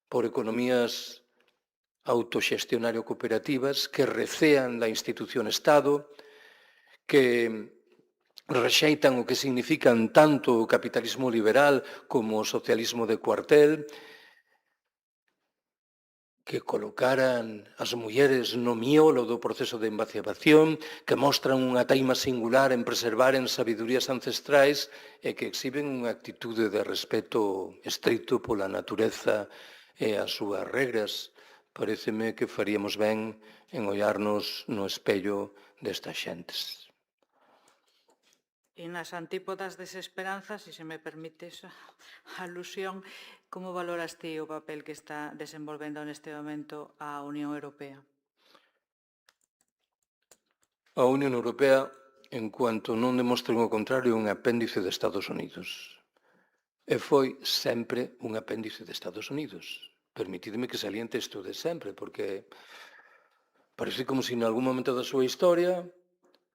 por economías autoxestionario-cooperativas que recean da institución Estado, que rexeitan o que significan tanto o capitalismo liberal como o socialismo de cuartel, que colocaran as mulleres no miolo do proceso de emancipación, que mostran unha taima singular en preservar en sabidurías ancestrais e que exhiben unha actitude de respeto estricto pola natureza e as súas regras. Pareceme que faríamos ben en ollarnos no espello destas xentes. E nas antípodas desesperanza, se me permite esa alusión, como valoras ti o papel que está desenvolvendo neste momento a Unión Europea? A Unión Europea, en cuanto non demostren o contrario, é un apéndice de Estados Unidos. E foi sempre un apéndice de Estados Unidos. Permitidme que saliente isto de sempre, porque parece como se en algún momento da súa historia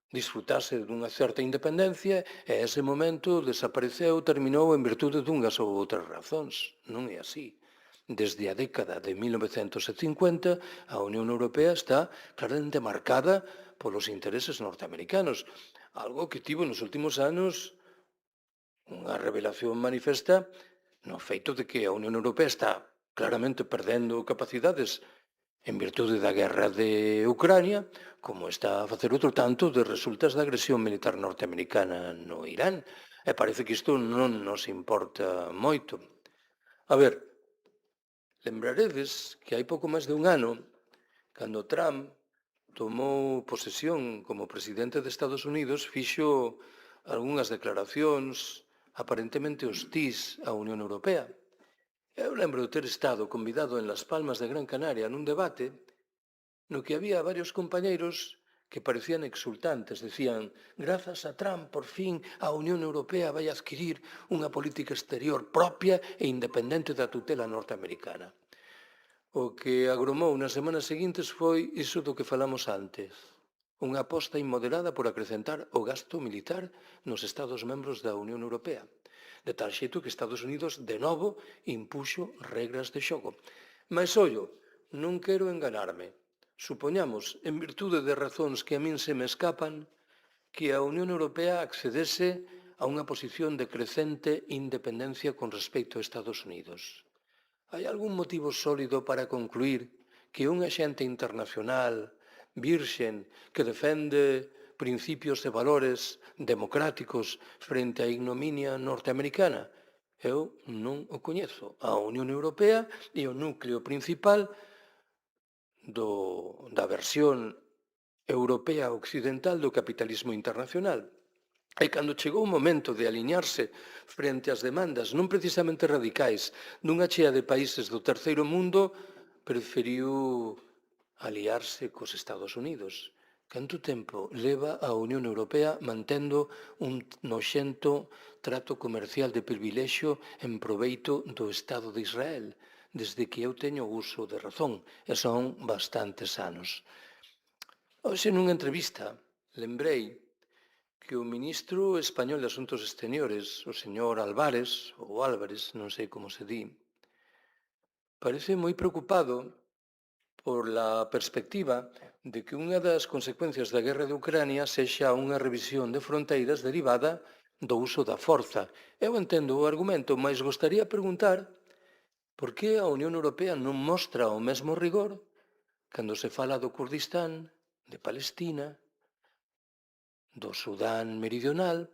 disfrutase dunha certa independencia e ese momento desapareceu, terminou en virtude dunhas ou outras razóns. Non é así. Desde a década de 1950, a Unión Europea está claramente marcada polos intereses norteamericanos, algo que tivo nos últimos anos unha revelación manifesta no feito de que a Unión Europea está claramente perdendo capacidades en virtude da guerra de Ucrania, como está a facer outro tanto de resultas da agresión militar norteamericana no Irán. E parece que isto non nos importa moito. A ver, lembraredes que hai pouco máis de un ano, cando Trump tomou posesión como presidente de Estados Unidos, fixo algunhas declaracións aparentemente hostís á Unión Europea. Eu lembro de ter estado convidado en Las Palmas de Gran Canaria nun debate no que había varios compañeiros que parecían exultantes, decían, grazas a Trump, por fin, a Unión Europea vai adquirir unha política exterior propia e independente da tutela norteamericana. O que agromou nas semanas seguintes foi iso do que falamos antes, unha aposta inmoderada por acrecentar o gasto militar nos Estados membros da Unión Europea, de tal xeito que Estados Unidos, de novo, impuxo regras de xogo. Mas, ollo, non quero enganarme. Supoñamos, en virtude de razóns que a min se me escapan, que a Unión Europea accedese a unha posición de crecente independencia con respecto a Estados Unidos. Hai algún motivo sólido para concluir que un axente internacional virxen que defende principios e valores democráticos frente á ignominia norteamericana? Eu non o coñezo. A Unión Europea é o núcleo principal da versión europea occidental do capitalismo internacional. E cando chegou o momento de aliñarse frente ás demandas non precisamente radicais dunha chea de países do terceiro mundo, preferiu aliarse cos Estados Unidos. Canto tempo leva a Unión Europea mantendo un noxento trato comercial de privilexio en proveito do Estado de Israel, desde que eu teño uso de razón, e son bastantes anos. Hoxe nunha entrevista lembrei que o ministro español de Asuntos Exteriores, o señor Álvarez, ou Álvarez, non sei como se di, parece moi preocupado por la perspectiva de que unha das consecuencias da guerra de Ucrania sexa unha revisión de fronteiras derivada do uso da forza. Eu entendo o argumento, mas gostaría preguntar por que a Unión Europea non mostra o mesmo rigor cando se fala do Kurdistán, de Palestina, do Sudán Meridional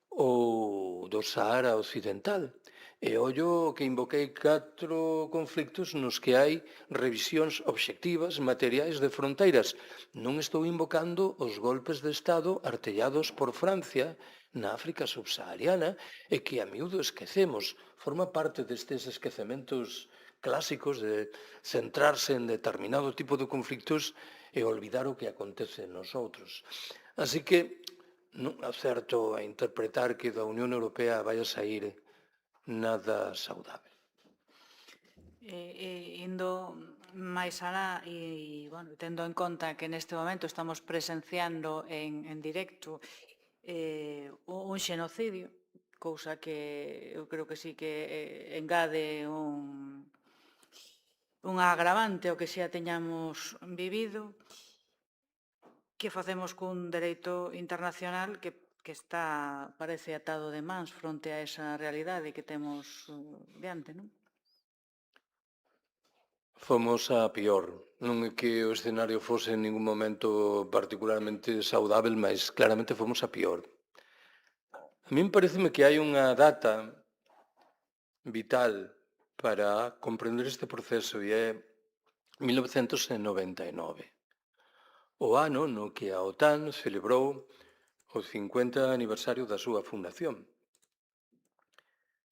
ou do Sahara Occidental. E ollo que invoquei 4 conflictos nos que hai revisións obxectivas materiais de fronteiras. Non estou invocando os golpes de Estado artellados por Francia na África subsahariana e que a miúdo esquecemos. Forma parte destes esquecementos clásicos de centrarse en determinado tipo de conflictos e olvidar o que acontece nos outros. Así que non acerto a interpretar que da Unión Europea vai a sair nada saudável. Indo máis alá e, bueno, tendo en conta que neste momento estamos presenciando en directo un xenocidio, cousa que eu creo que sí que engade un agravante ao que xa teñamos vivido, que facemos cun dereito internacional que está, parece, atado de mans fronte a esa realidade que temos diante, non? Fomos a pior. Non é que o escenario fose en ningún momento particularmente saudável, mas claramente fomos a pior. A min pareceme que hai unha data vital para comprender este proceso e é 1999, o ano no que a OTAN celebrou o 50 aniversario da súa fundación.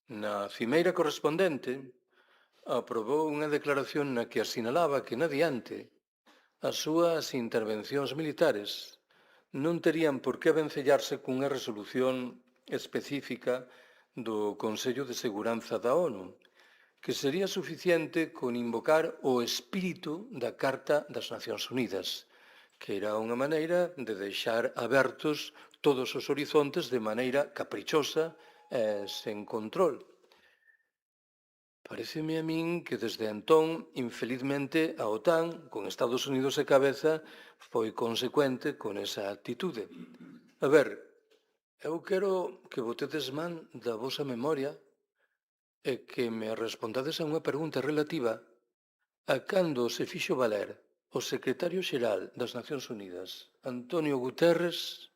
Na cimeira correspondente, aprobou unha declaración na que asinalaba que, na diante, as súas intervencións militares non terían por que vencellarse cunha resolución específica do Consello de Seguranza da ONU, que sería suficiente con invocar o espírito da Carta das Nacións Unidas, que era unha maneira de deixar abertos todos os horizontes de maneira caprichosa e sen control. Pareceme a min que desde entón, infelizmente, a OTAN, con Estados Unidos e cabeza, foi consecuente con esa actitude. A ver, eu quero que botedes man da vosa memoria e que me respondades a unha pregunta relativa a cando se fixo valer o secretario xeral das Nacións Unidas, Antonio Guterres,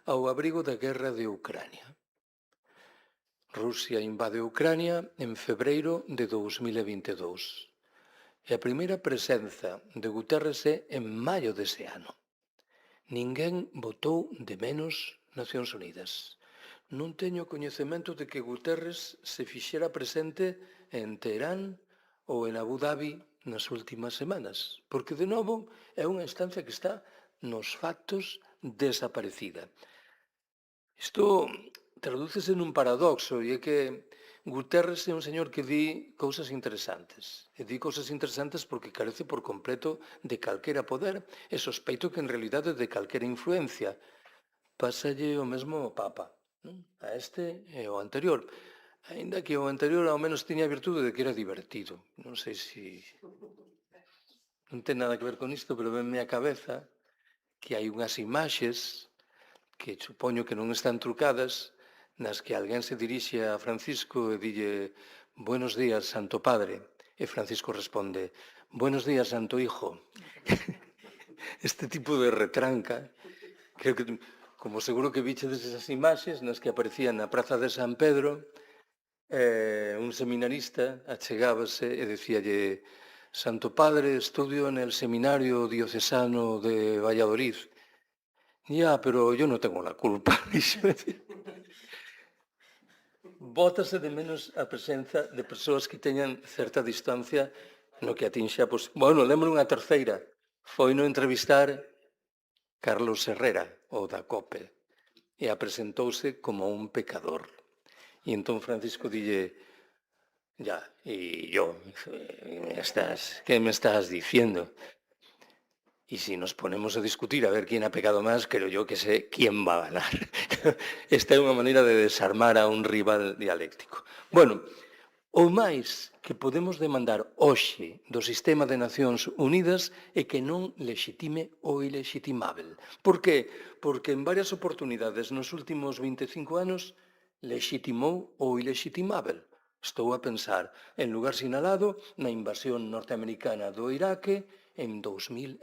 ao abrigo da guerra de Ucrania. Rusia invade Ucrania en febreiro de 2022 e a primeira presenza de Guterres é en maio dese ano. Ninguén votou de menos Nacións Unidas. Non teño coñecemento de que Guterres se fixera presente en Teherán ou en Abu Dhabi nas últimas semanas, porque de novo é unha instancia que está nos factos desaparecida. Isto tradúcese nun paradoxo e é que Guterres é un señor que di cousas interesantes. E di cousas interesantes porque carece por completo de calquera poder e sospeito que en realidade de calquera influencia. Pásalle o mesmo ao Papa, non? A este e ao anterior. Aínda que o anterior ao menos tiña a virtude de que era divertido. Non sei se... Non ten nada que ver con isto, pero venme á cabeza que hai unhas imaxes que supoño que non están trucadas, nas que alguén se dirixe a Francisco e dille «Buenos días, Santo Padre», e Francisco responde «Buenos días, Santo Hijo». Este tipo de retranca, creo que, como seguro que vichedes esas imaxes nas que aparecía na Praza de San Pedro, un seminarista achegábase e decíalle «Santo Padre, estudio en el Seminario Diocesano de Valladolid». Ya, pero yo no tengo la culpa. Bótase de menos a presenza de persoas que teñan certa distancia no que atinxe a... Bueno, lembro unha terceira. Foi no entrevistar Carlos Herrera, o da COPE, e apresentouse como un pecador. E entón Francisco dille, ya, y yo, ¿qué me estás diciendo? Y si nos ponemos a discutir a ver quién ha pecado más, creo yo que sé quién va a ganar. Esta é unha maneira de desarmar a un rival dialéctico. Bueno, o máis que podemos demandar hoxe do sistema de Nacións Unidas é que non lexitime o ilexitimável. Por que? Porque en varias oportunidades nos últimos 25 anos lexitimou o ilexitimável. Estou a pensar en lugar sinalado na invasión norteamericana do Iraque en 2003.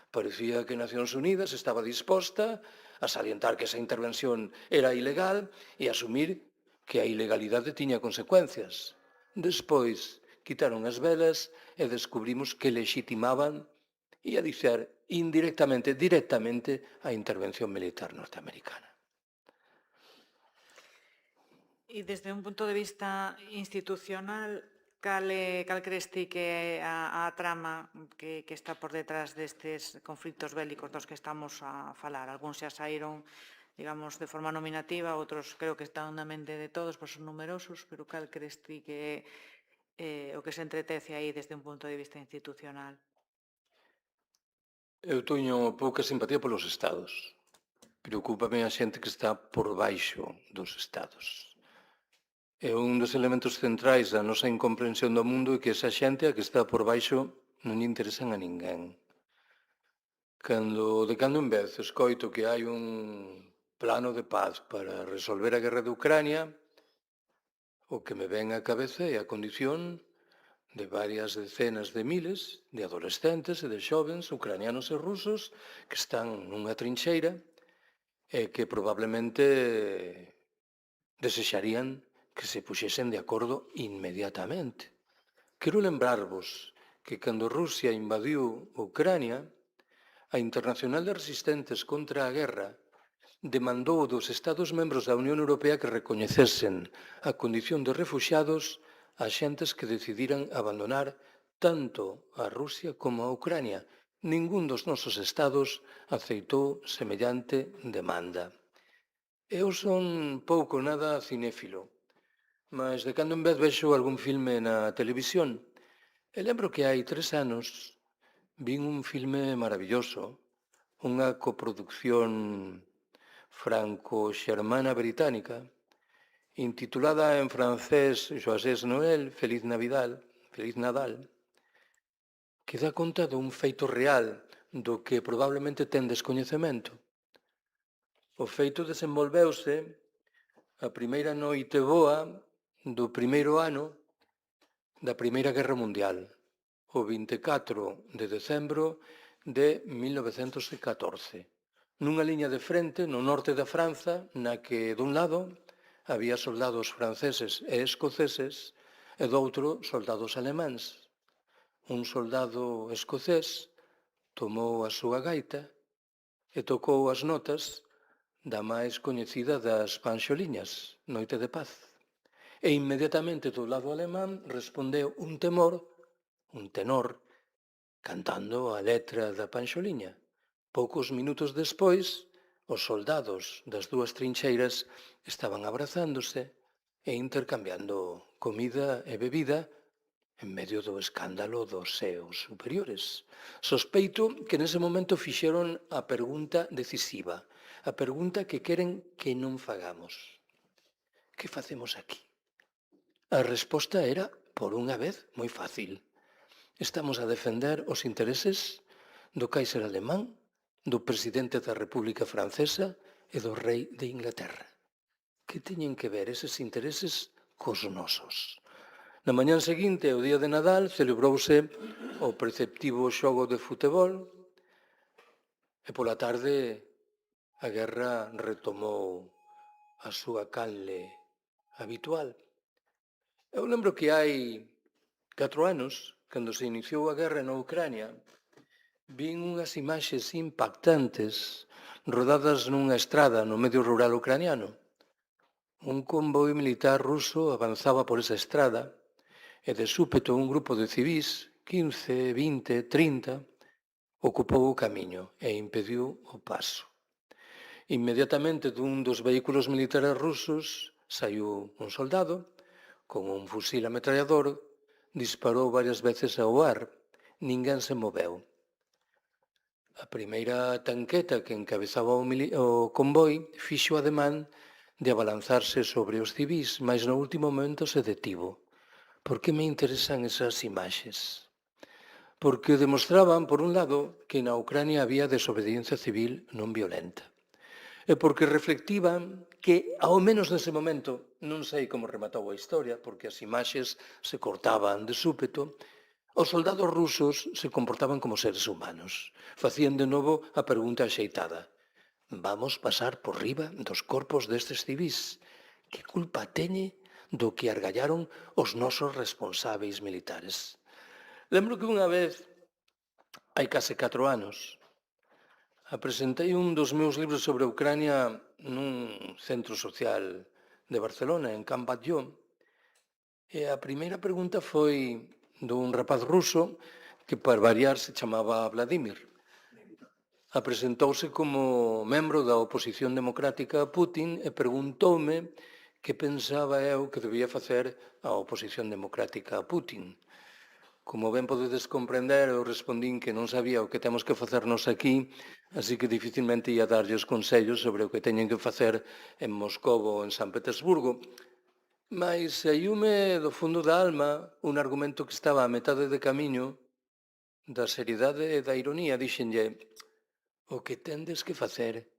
Parecía que Nacións Unidas estaba disposta a salientar que esa intervención era ilegal e asumir que a ilegalidade tiña consecuencias. Despois quitaron as velas e descubrimos que lexitimaban, ia dicer indirectamente, directamente, a intervención militar norteamericana. E desde un punto de vista institucional, cal crees ti que é a trama que está por detrás destes conflitos bélicos dos que estamos a falar? Algúns xa saíron, digamos, de forma nominativa, outros creo que están na mente de todos, pois son numerosos, pero cal crees ti que é o que se entretece aí desde un punto de vista institucional? Eu teño pouca simpatía polos estados. Preocúpame a xente que está por baixo dos estados. E un dos elementos centrais da nosa incomprensión do mundo é que esa xente a que está por baixo non lle interesan a ninguén. De cando en vez escoito que hai un plano de paz para resolver a guerra de Ucrania, o que me ven á cabeza é a condición de varias decenas de miles de adolescentes e de xovens ucranianos e rusos que están nunha trincheira e que probablemente desexarían que se puxesen de acordo inmediatamente. Quero lembrarvos que cando Rusia invadiu Ucrania, a Internacional de Resistentes contra a Guerra demandou dos Estados membros da Unión Europea que recoñecesen a condición de refuxiados a xentes que decidiran abandonar tanto a Rusia como a Ucrania. Ningún dos nosos estados aceitou semellante demanda. Eu son pouco nada cinéfilo, mas de cando en vez vexo algún filme na televisión. E lembro que hai 3 anos vin un filme maravilloso, unha coproducción franco-xermana británica, intitulada en francés Joyeux Noël, Feliz Nadal, que dá conta dun feito real do que probablemente ten descoñecemento. O feito desenvolveuse a primeira noite boa do primeiro ano da Primeira Guerra Mundial, o 24 de decembro de 1914, nunha liña de frente no norte da Franza, na que, dun lado, había soldados franceses e escoceses e do outro, soldados alemáns. Un soldado escocés tomou a súa gaita e tocou as notas da máis coñecida das panxoliñas, Noite de Paz. E inmediatamente do lado alemán respondeu un tenor, cantando a letra da panxoliña. Poucos minutos despois, os soldados das dúas trincheiras estaban abrazándose e intercambiando comida e bebida en medio do escándalo dos seus superiores. Sospeito que nese momento fixeron a pregunta decisiva, a pregunta que queren que non fagamos. Que facemos aquí? A resposta era, por unha vez, moi fácil. Estamos a defender os intereses do Kaiser alemán, do presidente da República Francesa e do rei de Inglaterra. Que teñen que ver eses intereses cos nosos? Na mañán seguinte, o día de Nadal, celebrouse o preceptivo xogo de futebol e pola tarde a guerra retomou a súa canle habitual. Eu lembro que hai 4 anos, cando se iniciou a guerra na Ucrania, vin unhas imaxes impactantes rodadas nunha estrada no medio rural ucraniano. Un convoi militar ruso avanzaba por esa estrada e de súpeto un grupo de civís, 15, 20, 30, ocupou o camiño e impediu o paso. Inmediatamente dun dos vehículos militares rusos saiu un soldado con un fusil ametrallador, disparou varias veces ao ar, ninguén se moveu. A primeira tanqueta que encabezaba o convoi fixo ademán de abalanzarse sobre os civís, mas no último momento se detivo. Por que me interesan esas imaxes? Porque demostraban, por un lado, que na Ucrania había desobediencia civil non violenta. E porque reflectiban que, ao menos nese momento, non sei como rematou a historia, porque as imaxes se cortaban de súpeto, os soldados rusos se comportaban como seres humanos. Facían de novo a pregunta axeitada. Vamos pasar por riba dos corpos destes civís. Que culpa teñe do que argallaron os nosos responsáveis militares? Lembro que unha vez, hai case 4 anos, apresentei un dos meus libros sobre Ucrania nun centro social de Barcelona, en Can Batlló, e a primeira pregunta foi dun rapaz ruso que, para variar, se chamaba Vladimir. Apresentouse como membro da oposición democrática a Putin e preguntoume que pensaba eu que debía facer a oposición democrática a Putin. Como ben podedes comprender, eu respondín que non sabía o que temos que facernos aquí, así que dificilmente ia darlle os consellos sobre o que teñen que facer en Moscou ou en San Petersburgo. Mais saíume do fundo da alma un argumento que estaba a metade de camiño da seriedade e da ironía. Dixenlle, o que tendes que facer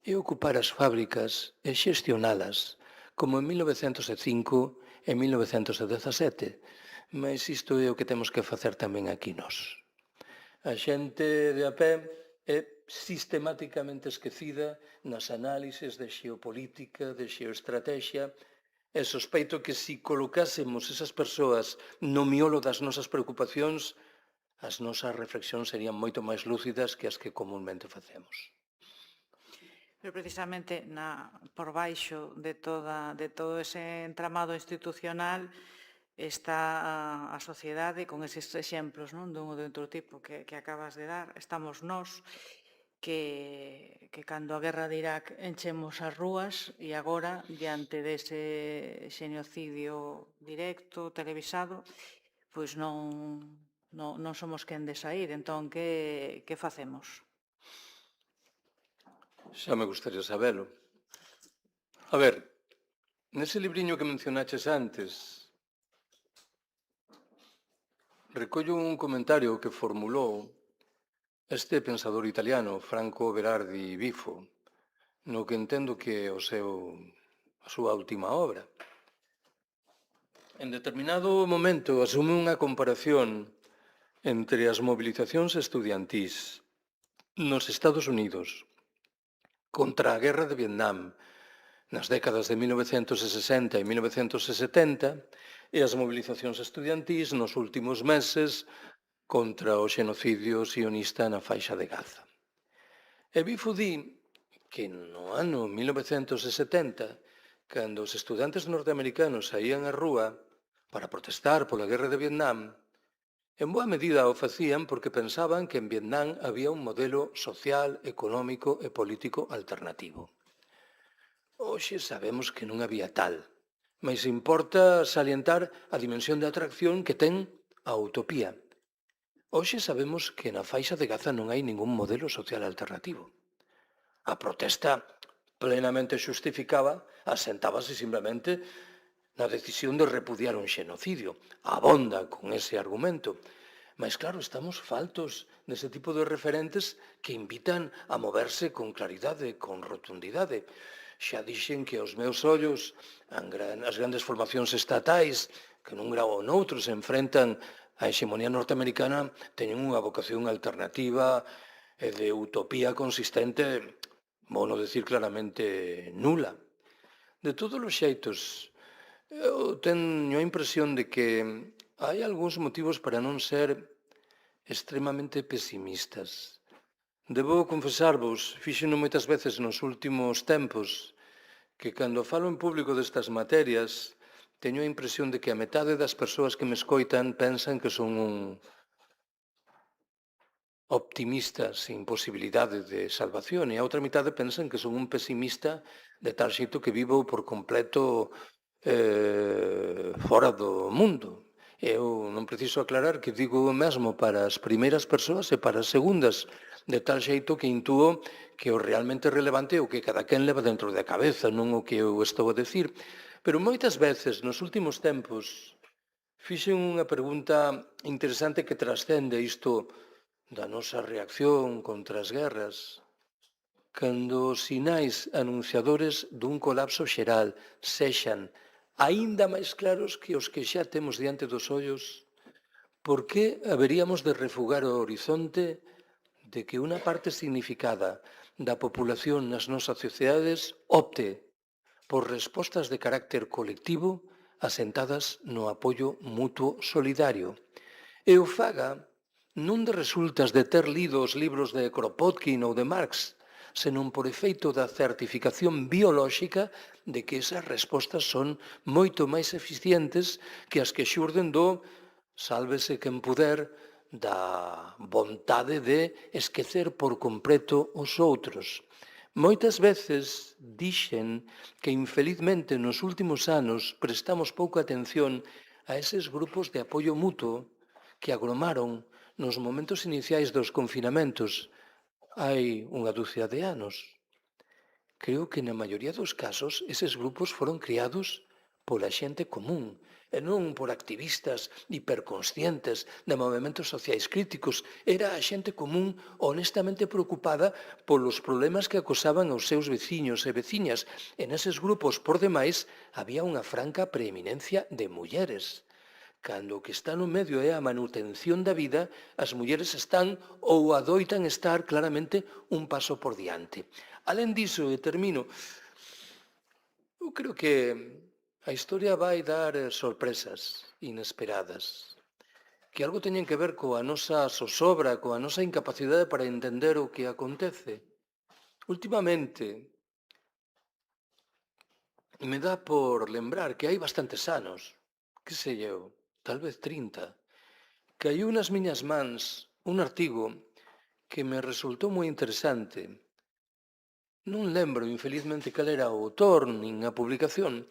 é ocupar as fábricas e xestionalas como en 1905 e 1917. Mas isto é o que temos que facer tamén aquí nós. A xente de a pé é sistemáticamente esquecida nas análises de xeopolítica, de xeoestrategia, e sospeito que se colocásemos esas persoas no miolo das nosas preocupacións, as nosas reflexións serían moito máis lúcidas que as que comúnmente facemos. Pero precisamente por baixo de todo ese entramado institucional está a sociedade con eses exemplos, non, dun ou de outro tipo que acabas de dar. Estamos nós que cando a guerra de Irak enchemos as rúas e agora, diante dese xenocidio directo, televisado, pois non somos quen de sair. Entón, que facemos? Xa me gustaría sabelo. A ver, nese libriño que mencionaches antes, recollo un comentario que formulou este pensador italiano, Franco Berardi Bifo, no que entendo que é a súa última obra. En determinado momento asume unha comparación entre as movilizacións estudiantís nos Estados Unidos contra a guerra de Vietnam nas décadas de 1960 e 1970 e as movilizacións estudiantís nos últimos meses contra o xenocidio sionista na faixa de Gaza. E Bifo di que no ano 1970, cando os estudantes norteamericanos saían á rúa para protestar pola guerra de Vietnam, en boa medida o facían porque pensaban que en Vietnam había un modelo social, económico e político alternativo. Hoxe sabemos que non había tal, mas importa salientar a dimensión de atracción que ten a utopía. Hoxe sabemos que na faixa de Gaza non hai ningún modelo social alternativo. A protesta plenamente xustificada asentábase simplemente na decisión de repudiar un xenocidio. Abonda con ese argumento. Mas claro, estamos faltos dese tipo de referentes que invitan a moverse con claridade, con rotundidade. Xa dixen que aos meus ollos as grandes formacións estatais que nun grau ou noutro se enfrentan a hexemonía norteamericana teñen unha vocación alternativa e de utopía consistente, vou non decir claramente, nula. De todos os xeitos, eu teño a impresión de que hai algúns motivos para non ser extremamente pesimistas. Debo confesarvos, fíxeno moitas veces nos últimos tempos, que cando falo en público destas materias, teño a impresión de que a metade das persoas que me escoitan pensan que son un optimista sin posibilidade de salvación e a outra metade pensan que son un pesimista de tal xeito que vivo por completo fora do mundo. Eu non preciso aclarar que digo o mesmo para as primeiras persoas e para as segundas, de tal xeito que intúo que o realmente relevante é o que cada quen leva dentro da cabeza, non o que eu estou a decir. Pero moitas veces, nos últimos tempos, fixen unha pregunta interesante que trascende isto da nosa reacción contra as guerras. Cando os sinais anunciadores dun colapso xeral sexan aínda máis claros que os que xa temos diante dos ollos, por que haberíamos de refugar o horizonte de que unha parte significada da populación nas nosas sociedades opte por respostas de carácter colectivo asentadas no apoio mutuo solidario. E o faga non de resultas de ter lido os libros de Kropotkin ou de Marx, senón por efeito da certificación biolóxica de que esas respostas son moito máis eficientes que as que xurden do sálvese quen puder, da vontade de esquecer por completo os outros. Moitas veces dixen que infelizmente nos últimos anos prestamos pouca atención a eses grupos de apoio mutuo que agromaron nos momentos iniciais dos confinamentos hai unha dúcia de anos. Creo que na maioría dos casos eses grupos foron criados pola xente común e non por activistas hiperconscientes de movementos sociais críticos. Era a xente común honestamente preocupada polos problemas que acosaban aos seus veciños e veciñas. En eses grupos, por demais, había unha franca preeminencia de mulleres Cando o que está no medio é a manutención da vida, as mulleres están ou adoitan estar claramente un paso por diante. Alén diso, e termino, eu creo que a historia vai dar sorpresas inesperadas, que algo teñen que ver coa nosa zozobra, coa nosa incapacidade para entender o que acontece. Últimamente, me dá por lembrar que hai bastantes anos, que sei eu, tal vez 30, caiu nas miñas mans un artigo que me resultou moi interesante. Non lembro, infelizmente, cal era o autor nin a publicación.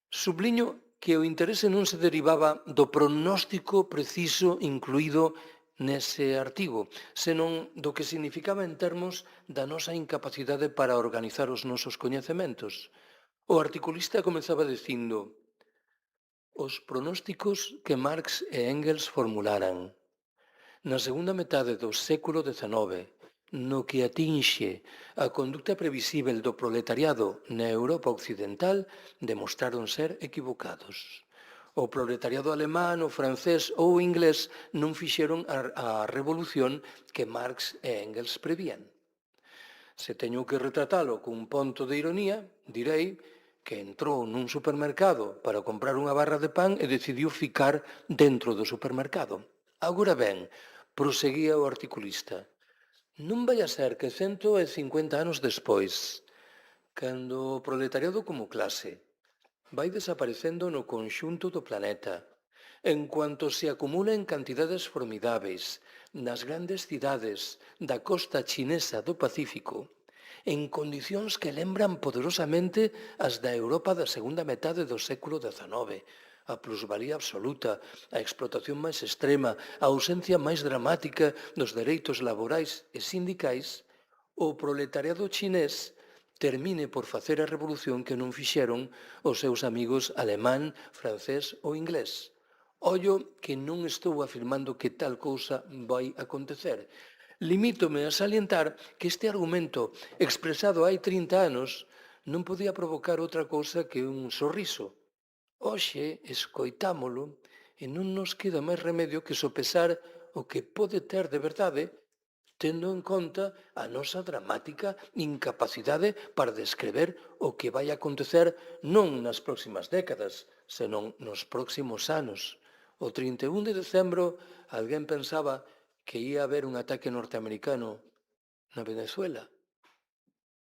Subliño que o interese non se derivaba do pronóstico preciso incluído nese artigo, senón do que significaba en termos da nosa incapacidade para organizar os nosos coñecementos. O articulista comezaba dicindo: os pronósticos que Marx e Engels formularan na segunda metade do século XIX, no que atinxe a conducta previsível do proletariado na Europa occidental, demostraron ser equivocados. O proletariado alemán, o francés ou o inglés non fixeron a revolución que Marx e Engels prevían. Se teño que retratalo cun ponto de ironía, direi que entrou nun supermercado para comprar unha barra de pan e decidiu ficar dentro do supermercado. Agora ben, proseguía o articulista, non vai a ser que 150 anos despois, cando o proletariado como clase vai desaparecendo no conxunto do planeta, en cuanto se acumula en cantidades formidáveis nas grandes cidades da costa chinesa do Pacífico, en condicións que lembran poderosamente as da Europa da segunda metade do século XIX, a plusvalía absoluta, a explotación máis extrema, a ausencia máis dramática dos dereitos laborais e sindicais, o proletariado chinés termine por facer a revolución que non fixeron os seus amigos alemán, francés ou inglés. Ollo que non estou afirmando que tal cousa vai acontecer. Limítome a salientar que este argumento expresado hai 30 anos non podía provocar outra cousa que un sorriso. Hoxe escoitámolo e non nos queda máis remedio que sopesar o que pode ter de verdade tendo en conta a nosa dramática incapacidade para descrever o que vai acontecer non nas próximas décadas, senón nos próximos anos. O 31 de decembro, alguén pensaba que ia haber un ataque norteamericano na Venezuela,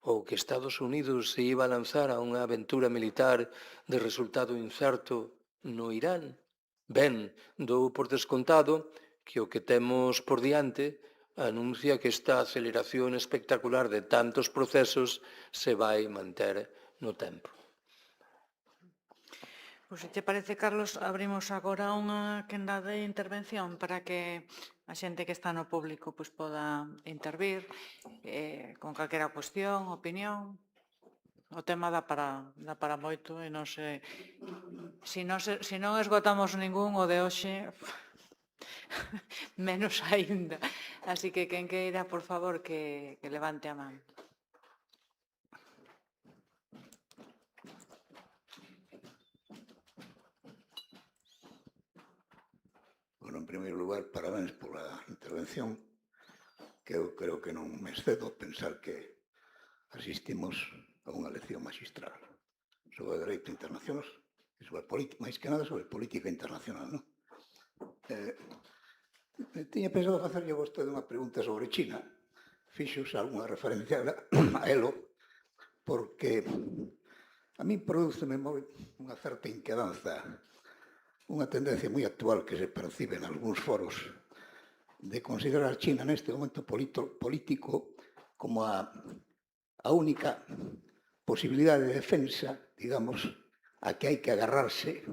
ou que Estados Unidos se iba a lanzar a unha aventura militar de resultado incerto no Irán. Ben, dou por descontado que o que temos por diante anuncia que esta aceleración espectacular de tantos procesos se vai manter no tempo. Pois se te parece, Carlos, abrimos agora unha quenda de intervención para que a xente que está no público pois poda intervir con calquera cuestión, opinión. O tema dá para moito e non sei, se non esgotamos ningún o de hoxe, menos aínda. Así que quen queira, por favor, que levante a man. Bueno, en primeiro lugar, parabéns pola intervención, que eu creo que non me excedo pensar que asistimos a unha lección magistral sobre o dereito internacional e sobre máis que nada sobre política internacional, non? Tiña pensado facerlle a vostede unha pregunta sobre China, fixos algunha referencia a elo, porque a mí prodúceme unha certa inquedanza, unha tendencia moi actual que se percibe en algúns foros de considerar China neste momento político como a única posibilidade de defensa, digamos, a que hai que agarrarse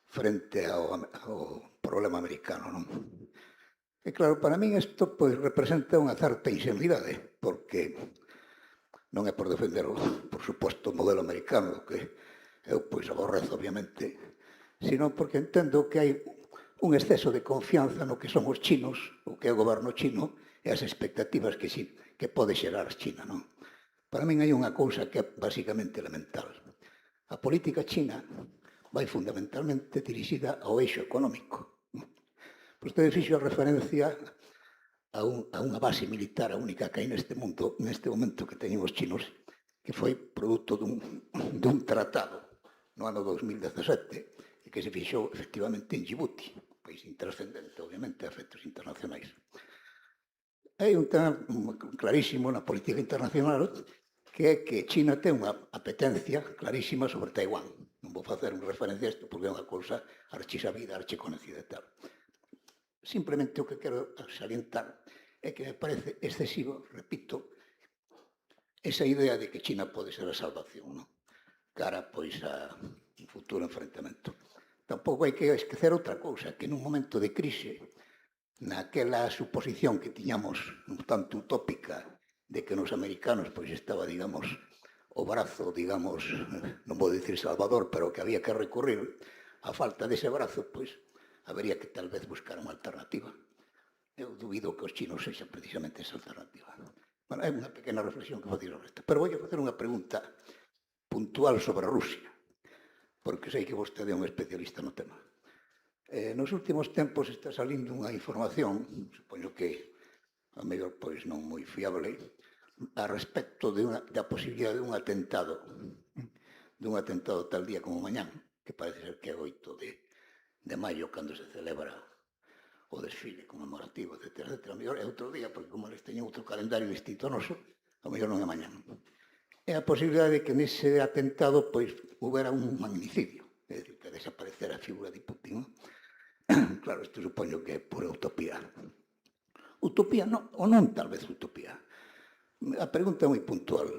frente ao problema americano, non? E claro, para min isto representa unha certa ingenuidade, porque non é por defender, por suposto, o modelo americano, que eu aborrezo, obviamente, sino porque entendo que hai un exceso de confianza no que son os chinos, o que é o goberno chino, e as expectativas que pode xerar China, non? Para min hai unha cousa que é basicamente elemental. A política china vai fundamentalmente dirixida ao eixo económico. Vostede fixo referencia a unha base militar, a única que hai neste mundo, neste momento que teñen os chinos, que foi produto dun tratado no ano 2017 e que se fixou efectivamente en Djibouti, país intrascendente, obviamente, a efectos internacionais. Hai un tema clarísimo na política internacional que é que China ten unha apetencia clarísima sobre Taiwán. Non vou facer unha referencia a isto porque é unha cousa archisabida, archiconocida e tal. Simplemente o que quero salientar é que me parece excesivo, repito, esa idea de que China pode ser a salvación, non? Cara, pois, a un futuro enfrentamento. Tampouco hai que esquecer outra cousa, que nun momento de crise, naquela suposición que tiñamos un tanto utópica de que nos americanos pois estaba, digamos, o brazo, digamos, non vou dicir salvador, pero que había que recurrir, a falta dese brazo, pois, habería que tal vez buscar unha alternativa. Eu dubido que os chinos sexan precisamente esa alternativa. Bueno, é unha pequena reflexión que facer sobre isto. Pero vou facer unha pregunta puntual sobre Rusia, porque sei que vostede é un especialista no tema. Nos últimos tempos está salindo unha información, supoño que a mellor pois non moi fiable, a respecto da posibilidade dun atentado tal día como mañán, que parece ser que é 8 de maio, cando se celebra o desfile conmemorativo, etc. A mellor é outro día, porque como eles teñen outro calendario distinto ao noso, a mellor non é mañán. É a posibilidade de que nese atentado pois houbera un magnicidio, é dicir, que desaparecera a figura de Putin. Claro, isto supoño que é pura utopía. Utopía non, ou non tal vez utopía. A pregunta é moi puntual.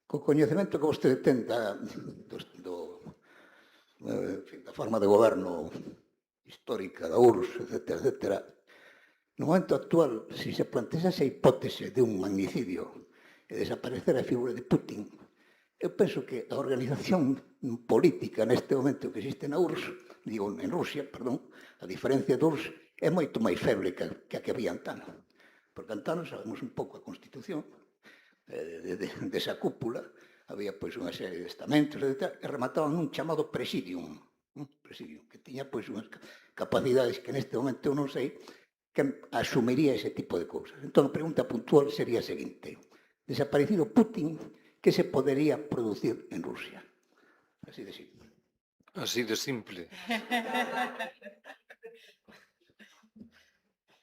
Co coñecemento que vostede ten da forma de goberno histórica da URSS, etc., no momento actual, se se plantease esa hipótese de un magnicidio e desaparecer a figura de Putin, eu penso que a organización política neste momento que existe na URSS, digo, en Rusia, perdón, a diferencia da URSS, é moito máis feble que a que había antano. Porque antano sabemos un pouco a Constitución, desa cúpula, había pois unha serie de estamentos, etc., e remataban nun chamado presidium, que tiña pois unhas capacidades que neste momento eu non sei que asumiría ese tipo de cousas. Entón, a pregunta puntual sería a seguinte: desaparecido Putin, que se podería producir en Rusia? Así de simple. Así de simple.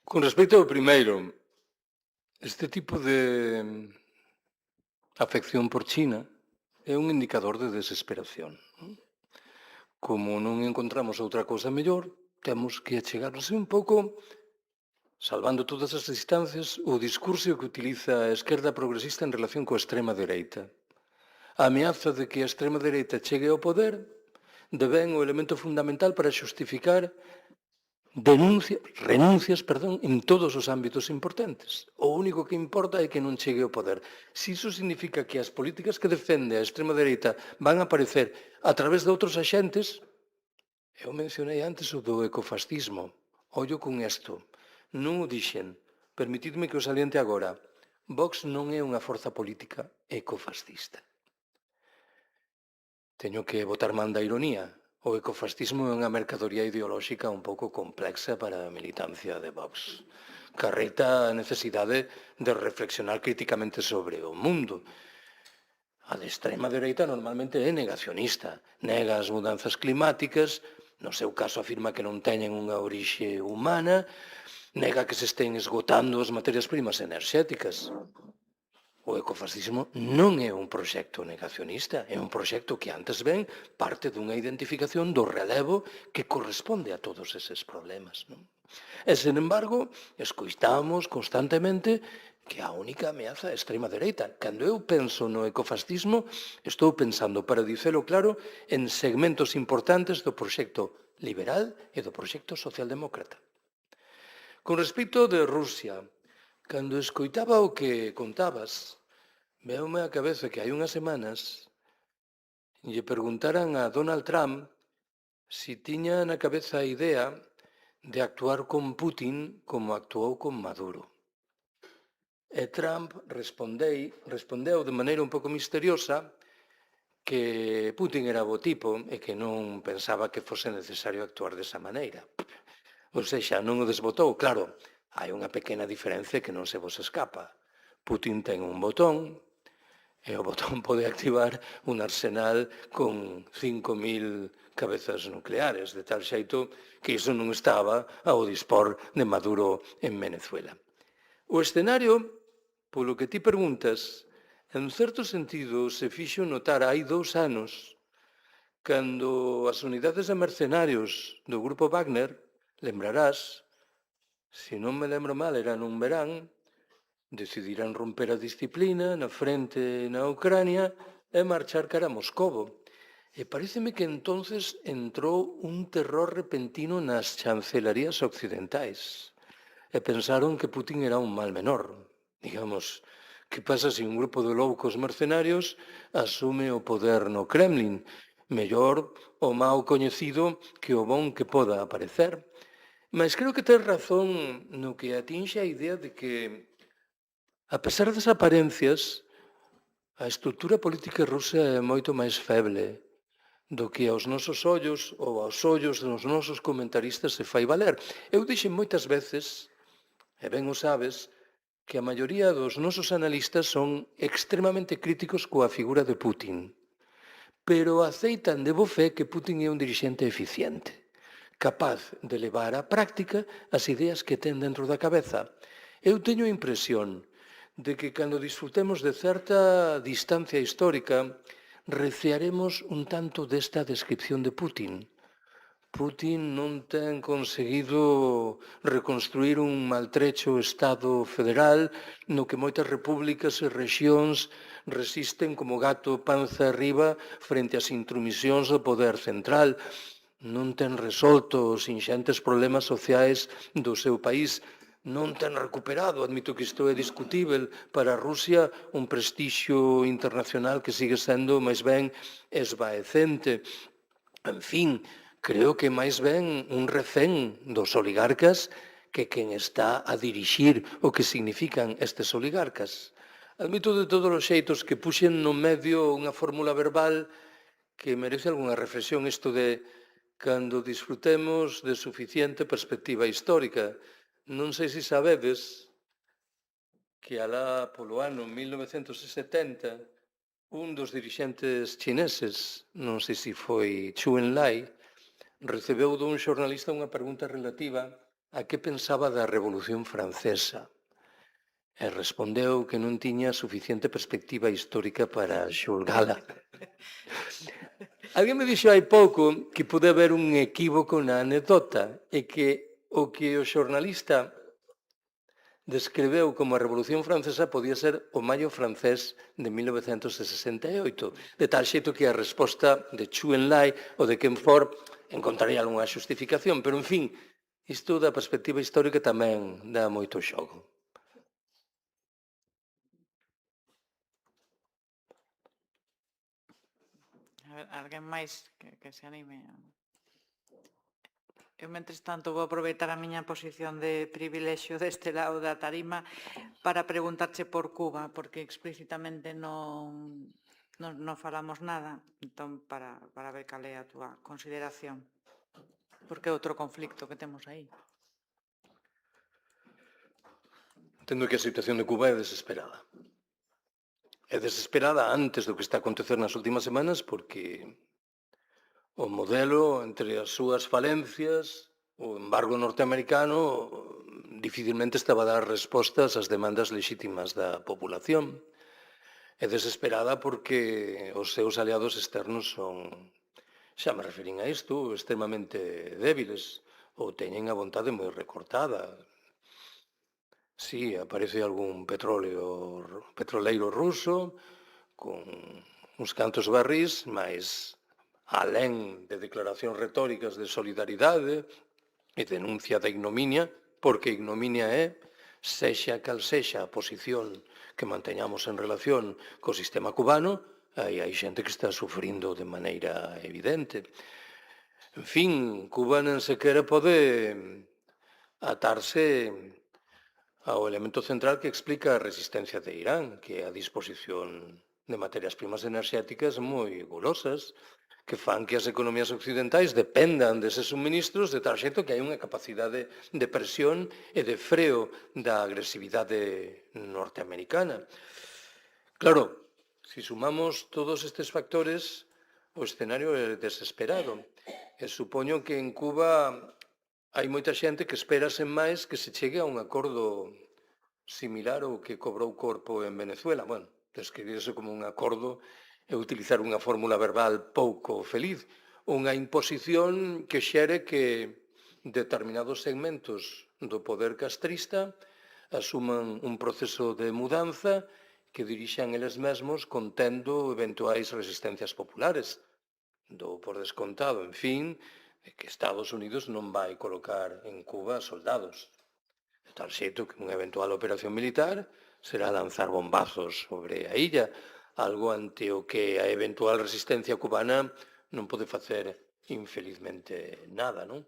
Con respecto ao primeiro, este tipo de afección por China é un indicador de desesperación. Como non encontramos outra cousa mellor, temos que achegarnos un pouco, salvando todas as distancias, o discurso que utiliza a esquerda progresista en relación coa extrema dereita. A ameaza de que a extrema dereita chegue ao poder devén o elemento fundamental para xustificar renuncias en todos os ámbitos importantes. O único que importa é que non chegue ao poder. Se iso significa que as políticas que defende a extrema dereita van a aparecer a través de outros axentes, eu mencionei antes o do ecofascismo. Ollo con isto. Non o dixen. Permitidme que o saliente agora. Vox non é unha forza política ecofascista. Teño que botar man da ironía. O ecofascismo é unha mercadoría ideolóxica un pouco complexa para a militancia de Vox. Carreta a necesidade de reflexionar críticamente sobre o mundo. A de extrema dereita normalmente é negacionista. Nega as mudanzas climáticas, no seu caso afirma que non teñen unha orixe humana, nega que se estén esgotando as materias primas enerxéticas. O ecofascismo non é un proxecto negacionista, é un proxecto que antes ben parte dunha identificación do relevo que corresponde a todos eses problemas. Non? E, sen embargo, escoitamos constantemente que a única ameaza é a extrema dereita. Cando eu penso no ecofascismo, estou pensando, para dicelo claro, en segmentos importantes do proxecto liberal e do proxecto socialdemócrata. Con respecto de Rusia, cando escoitaba o que contabas, veume á cabeza que hai unhas semanas lle preguntaran a Donald Trump si tiña na cabeza a idea de actuar con Putin como actuou con Maduro. E Trump respondeu de maneira un pouco misteriosa que Putin era bo tipo e que non pensaba que fose necesario actuar desa maneira. Ou seja, non o desbotou. Claro, hai unha pequena diferencia que non se vos escapa. Putin ten un botón e o botón pode activar un arsenal con 5.000 cabezas nucleares, de tal xeito que iso non estaba ao dispor de Maduro en Venezuela. O escenario, polo que ti preguntas, en certo sentido se fixo notar hai 2 anos, cando as unidades de mercenarios do grupo Wagner, lembrarás, se non me lembro mal, era nun verán, decidirán romper a disciplina na frente na Ucrania e marchar cara a Moscovo. E pareceme que entonces entrou un terror repentino nas chancelarías occidentais e pensaron que Putin era un mal menor. Digamos, que pasa se un grupo de loucos mercenarios asume o poder no Kremlin? Mellor o mau coñecido que o bon que poda aparecer. Mas creo que tens razón no que atinxe a idea de que, a pesar das aparencias, a estrutura política rusa é moito máis feble do que aos nosos ollos ou aos ollos dos nosos comentaristas se fai valer. Eu dixen moitas veces, e ben o sabes, que a maioría dos nosos analistas son extremamente críticos coa figura de Putin, pero aceitan de bo fe que Putin é un dirixente eficiente, capaz de levar á práctica as ideas que ten dentro da cabeza. Eu teño a impresión de que cando disfrutemos de certa distancia histórica, recearemos un tanto desta descripción de Putin. Putin non ten conseguido reconstruir un maltrecho Estado federal no que moitas repúblicas e rexións resisten como gato panza arriba frente ás intromisións do poder central. Non ten resolto os inxentes problemas sociais do seu país. Non ten recuperado, admito que isto é discutível, para a Rusia un prestixio internacional que sigue sendo máis ben esvaecente. En fin, creo que máis ben un recén dos oligarcas que quen está a dirixir o que significan estes oligarcas. Admito de todos os xeitos que puxen no medio unha fórmula verbal que merece algunha reflexión, isto de cando disfrutemos de suficiente perspectiva histórica. Non sei se sabedes que alá polo ano 1970 un dos dirixentes chineses, non sei se foi Zhou Enlai, recebeu dun xornalista unha pregunta relativa a que pensaba da Revolución Francesa e respondeu que non tiña suficiente perspectiva histórica para xulgala. Alguén me dixo hai pouco que pode haber un equívoco na anedota e que o xornalista descreveu como a Revolución Francesa podía ser o Maio francés de 1968, de tal xeito que a resposta de Zhou Enlai ou de quen for encontraría algunha xustificación, pero, en fin, isto da perspectiva histórica tamén dá moito xogo. A ver, alguén máis que se anime? Eu, mentres tanto, vou aproveitar a miña posición de privilexio deste lado da tarima para preguntarche por Cuba, porque explícitamente non falamos nada, entón, para ver cal é a túa consideración. Porque é outro conflicto que temos aí. Entendo que a situación de Cuba é desesperada. É desesperada antes do que está a acontecer nas últimas semanas porque o modelo, entre as súas falencias, o embargo norteamericano dificilmente estaba a dar respostas ás demandas lexítimas da población. É desesperada porque os seus aliados externos son, xa me referín a isto, extremamente débiles ou teñen a vontade moi recortada. Sí, aparece algún petroleiro ruso con uns cantos barrís, mas alén de declaracións retóricas de solidaridade e denuncia da ignominia, porque ignominia é, sexa cal sexa a posición que manteñamos en relación co sistema cubano, aí hai xente que está sufrindo de maneira evidente. En fin, Cuba non sequera pode atarse ao elemento central que explica a resistencia de Irán, que é a disposición de materias primas enerxéticas moi golosas, que fan que as economías occidentais dependan deses suministros de tal xeito que hai unha capacidade de presión e de freo da agresividade norteamericana. Claro, se sumamos todos estes factores, o escenario é desesperado. E supoño que en Cuba hai moita xente que espera sen máis que se chegue a un acordo similar ao que cobrou corpo en Venezuela. Bueno, describirse como un acordo e utilizar unha fórmula verbal pouco feliz, unha imposición que xere que determinados segmentos do poder castrista asuman un proceso de mudanza que dirixan eles mesmos contendo eventuais resistencias populares. Do por descontado, en fin, que Estados Unidos non vai colocar en Cuba soldados. De tal xeito que unha eventual operación militar será lanzar bombazos sobre a illa, algo ante o que a eventual resistencia cubana non pode facer, infelizmente, nada, non?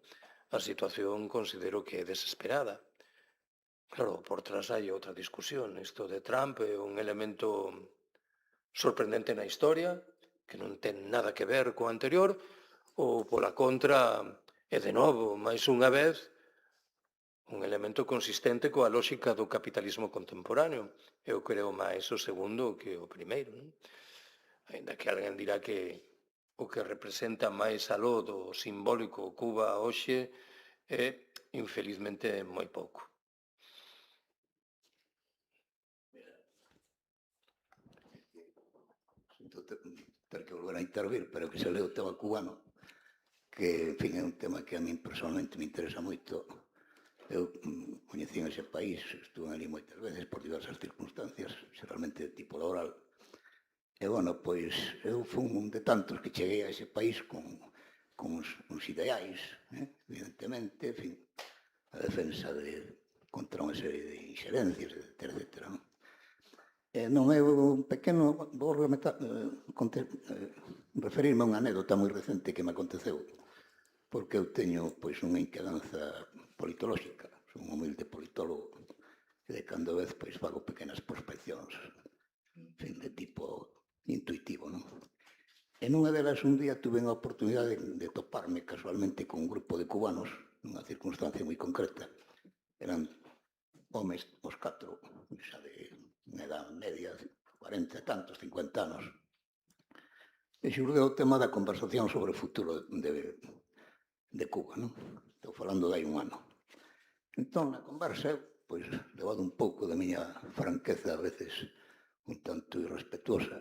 A situación considero que é desesperada. Claro, por trás hai outra discusión. Isto de Trump é un elemento sorprendente na historia, que non ten nada que ver co anterior, ou pola contra, e de novo, máis unha vez, un elemento consistente coa lógica do capitalismo contemporáneo. Eu creo máis o segundo que o primeiro, non? Ainda que alguén dirá que o que representa máis aló do simbólico Cuba hoxe é, infelizmente, moi pouco. Sinto ter que volver a intervir, pero que se leu o tema cubano, que, en fin, é un tema que a min personalmente me interesa moito. Eu coñecín ese país, estuve ali moitas veces por diversas circunstancias, xeralmente de tipo laboral. E, bueno, pois, eu fui un de tantos que cheguei a ese país con uns ideais, evidentemente, en fin, a defensa contra unha serie de inxerencias, etc. Non é un pequeno, vou referirme a unha anécdota moi recente que me aconteceu, porque eu teño, pois, unha inquedanza politolóxica, son un humilde politólogo, e de cando vez, pois, fago pequenas prospeccións, en fin, de tipo intuitivo, non? E nunha delas, un día, tuve unha oportunidade de toparme casualmente con un grupo de cubanos, nunha circunstancia moi concreta. Eran homes, os catro, xa de unha edad media, 40 e tantos, 50 anos. E xurdeu o tema da conversación sobre o futuro de Cuba, non? Estou falando de hai un ano. Entón, na conversa, pois, levado un pouco da miña franqueza, a veces un tanto irrespetuosa,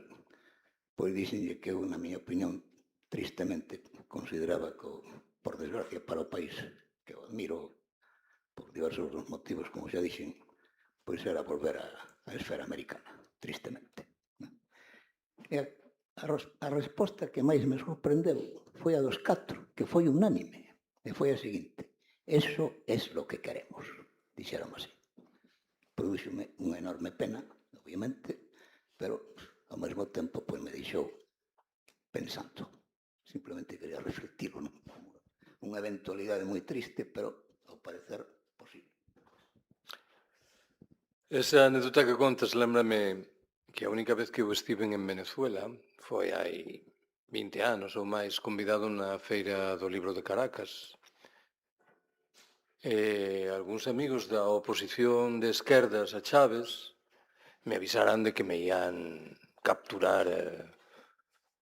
pois dixenlle que eu, na miña opinión, tristemente, consideraba que, por desgracia para o país, que eu admiro por diversos motivos, como xa dixen, pois era volver á esfera americana, tristemente. E a resposta que máis me sorprendeu foi a dos catro, que foi unánime, e foi a seguinte: eso es lo que queremos, dixeron así. Prodúxome unha enorme pena, obviamente, pero ao mesmo tempo pois me deixou pensando. Simplemente quería reflectirlo, non? Unha eventualidade moi triste, pero ao parecer posible. Esa anécdota que contas lembrame que a única vez que eu estive en Venezuela foi hai 20 anos ou máis convidado na Feira do Libro de Caracas. E algúns amigos da oposición de esquerdas a Chávez me avisaran de que me ian capturar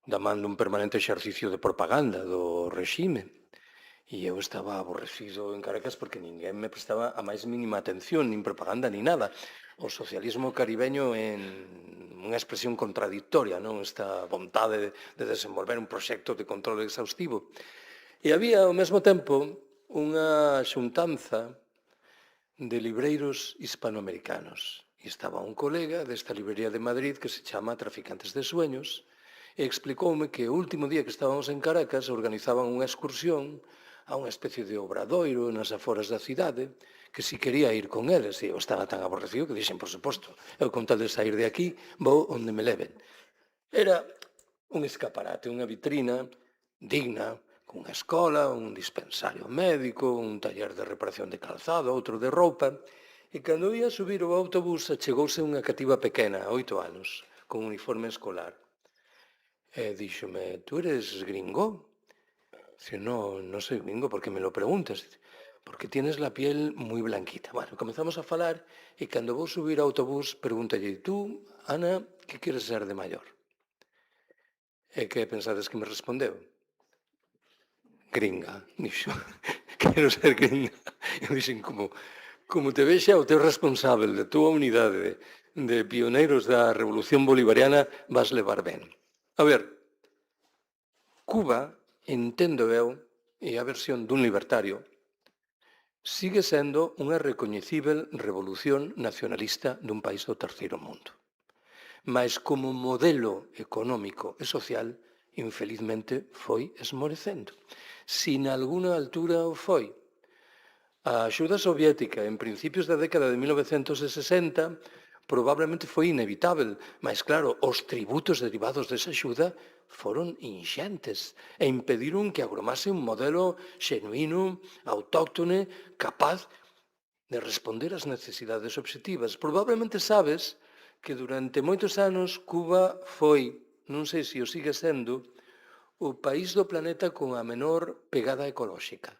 damando un permanente exercicio de propaganda do regime. E eu estaba aborrecido en Caracas porque ninguén me prestaba a máis mínima atención, nin propaganda, ni nada. O socialismo caribeño en unha expresión contradictoria, non? Esta vontade de desenvolver un proxecto de control exhaustivo. E había, ao mesmo tempo, unha xuntanza de libreiros hispanoamericanos. E estaba un colega desta librería de Madrid que se chama Traficantes de Sueños e explicoume que o último día que estábamos en Caracas organizaban unha excursión a unha especie de obradoiro nas aforas da cidade, que si quería ir con eles, e eu estaba tan aborrecido que dixen, por suposto, eu con tal de sair de aquí, vou onde me leven. Era un escaparate, unha vitrina digna, cunha escola, un dispensario médico, un taller de reparación de calzado, outro de roupa, e cando ia subir o autobús achegouse unha cativa pequena, 8 anos, con uniforme escolar. E díxome, tú eres gringo? Dice, no, no soy gringo, ¿por qué me lo preguntas? Dice, porque tienes la piel muy blanquita. Bueno, comenzamos a falar e cando vou subir ao autobús pregúntalle, tú, Ana, que queres ser de maior? E que pensades que me respondeu? Gringa, dixo, quero ser gringa. E dixen, como te vexa o teu responsável da túa unidade de pioneiros da Revolución Bolivariana, vas levar ben. A ver, Cuba, entendo eu, e a versión dun libertario, sigue sendo unha recoñecível revolución nacionalista dun país do terceiro mundo. Mas como modelo económico e social, infelizmente, foi esmorecendo. Si na alguna altura o foi, a axuda soviética en principios da década de 1960 probablemente foi inevitável, mas claro, os tributos derivados desa axuda foron inxentes e impediron que agromase un modelo xenuíno, autóctone, capaz de responder ás necesidades obxectivas. Probablemente sabes que durante moitos anos Cuba foi, non sei se o sigue sendo, o país do planeta con a menor pegada ecolóxica.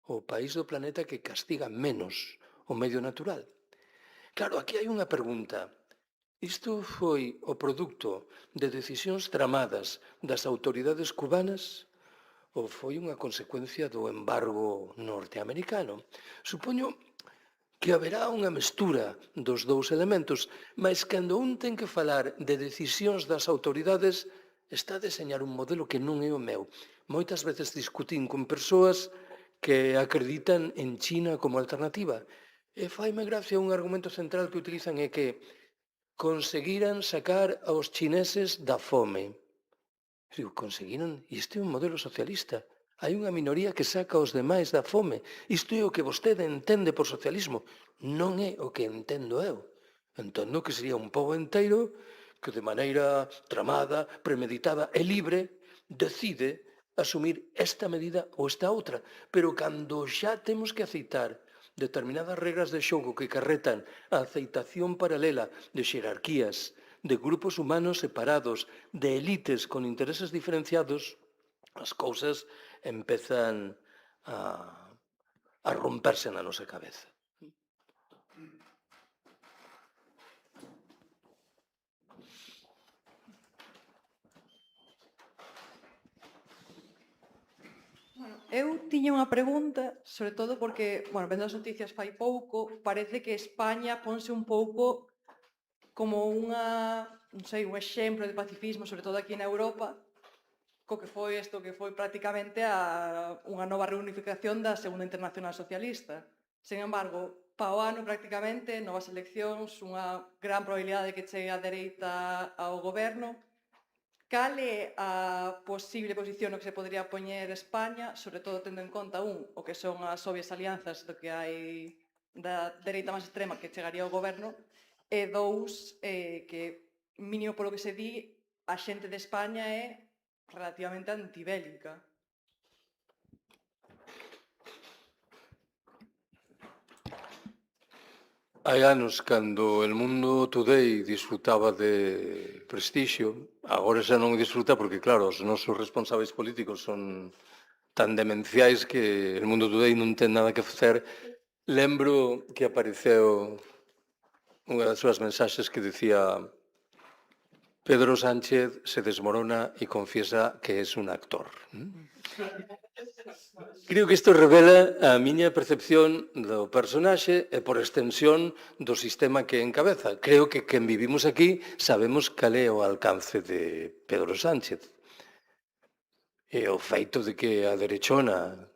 O país do planeta que castiga menos o medio natural. Claro, aquí hai unha pregunta. Isto foi o produto de decisións tramadas das autoridades cubanas ou foi unha consecuencia do embargo norteamericano? Supoño que haberá unha mestura dos dous elementos, mas cando un ten que falar de decisións das autoridades, está a deseñar un modelo que non é o meu. Moitas veces discutín con persoas que acreditan en China como alternativa. E faime gracia un argumento central que utilizan é que conseguiran sacar aos chineses da fome. Digo, conseguiron? E este é un modelo socialista. Hai unha minoría que saca aos demais da fome. Isto é o que vostede entende por socialismo. Non é o que entendo eu. Entendo que sería un pobo inteiro que de maneira tramada, premeditada e libre decide asumir esta medida ou esta outra. Pero cando xa temos que aceitar determinadas regras de xogo que carretan a aceitación paralela de xerarquías, de grupos humanos separados, de élites con intereses diferenciados, as cousas empezan a romperse na nosa cabeza. Eu tiña unha pregunta, sobre todo porque, vendo as noticias fai pouco, parece que España ponse un pouco como un exemplo de pacifismo, sobre todo aquí na Europa, co que foi isto que foi prácticamente unha nova reunificación da Segunda Internacional Socialista. Sen embargo, pa o ano prácticamente, novas eleccións, unha gran probabilidade de que chegue a dereita ao goberno. Cal é a posible posición no que se podría poñer España, sobre todo tendo en conta, o que son as obvias alianzas do que hai da dereita máis extrema que chegaría ao goberno, e dous, que mínimo polo que se di, a xente de España é relativamente antibélica. Hai anos, cando El Mundo Today disfrutaba de prestixio, agora xa non disfruta porque, claro, os nosos responsáveis políticos son tan demenciais que El Mundo Today non ten nada que facer. Lembro que apareceu unha das súas mensaxes que decía Pedro Sánchez se desmorona e confiesa que es un actor. Creo que isto revela a miña percepción do personaxe e, por extensión, do sistema que encabeza. Creo que quen vivimos aquí sabemos cal é o alcance de Pedro Sánchez. E o feito de que a derechona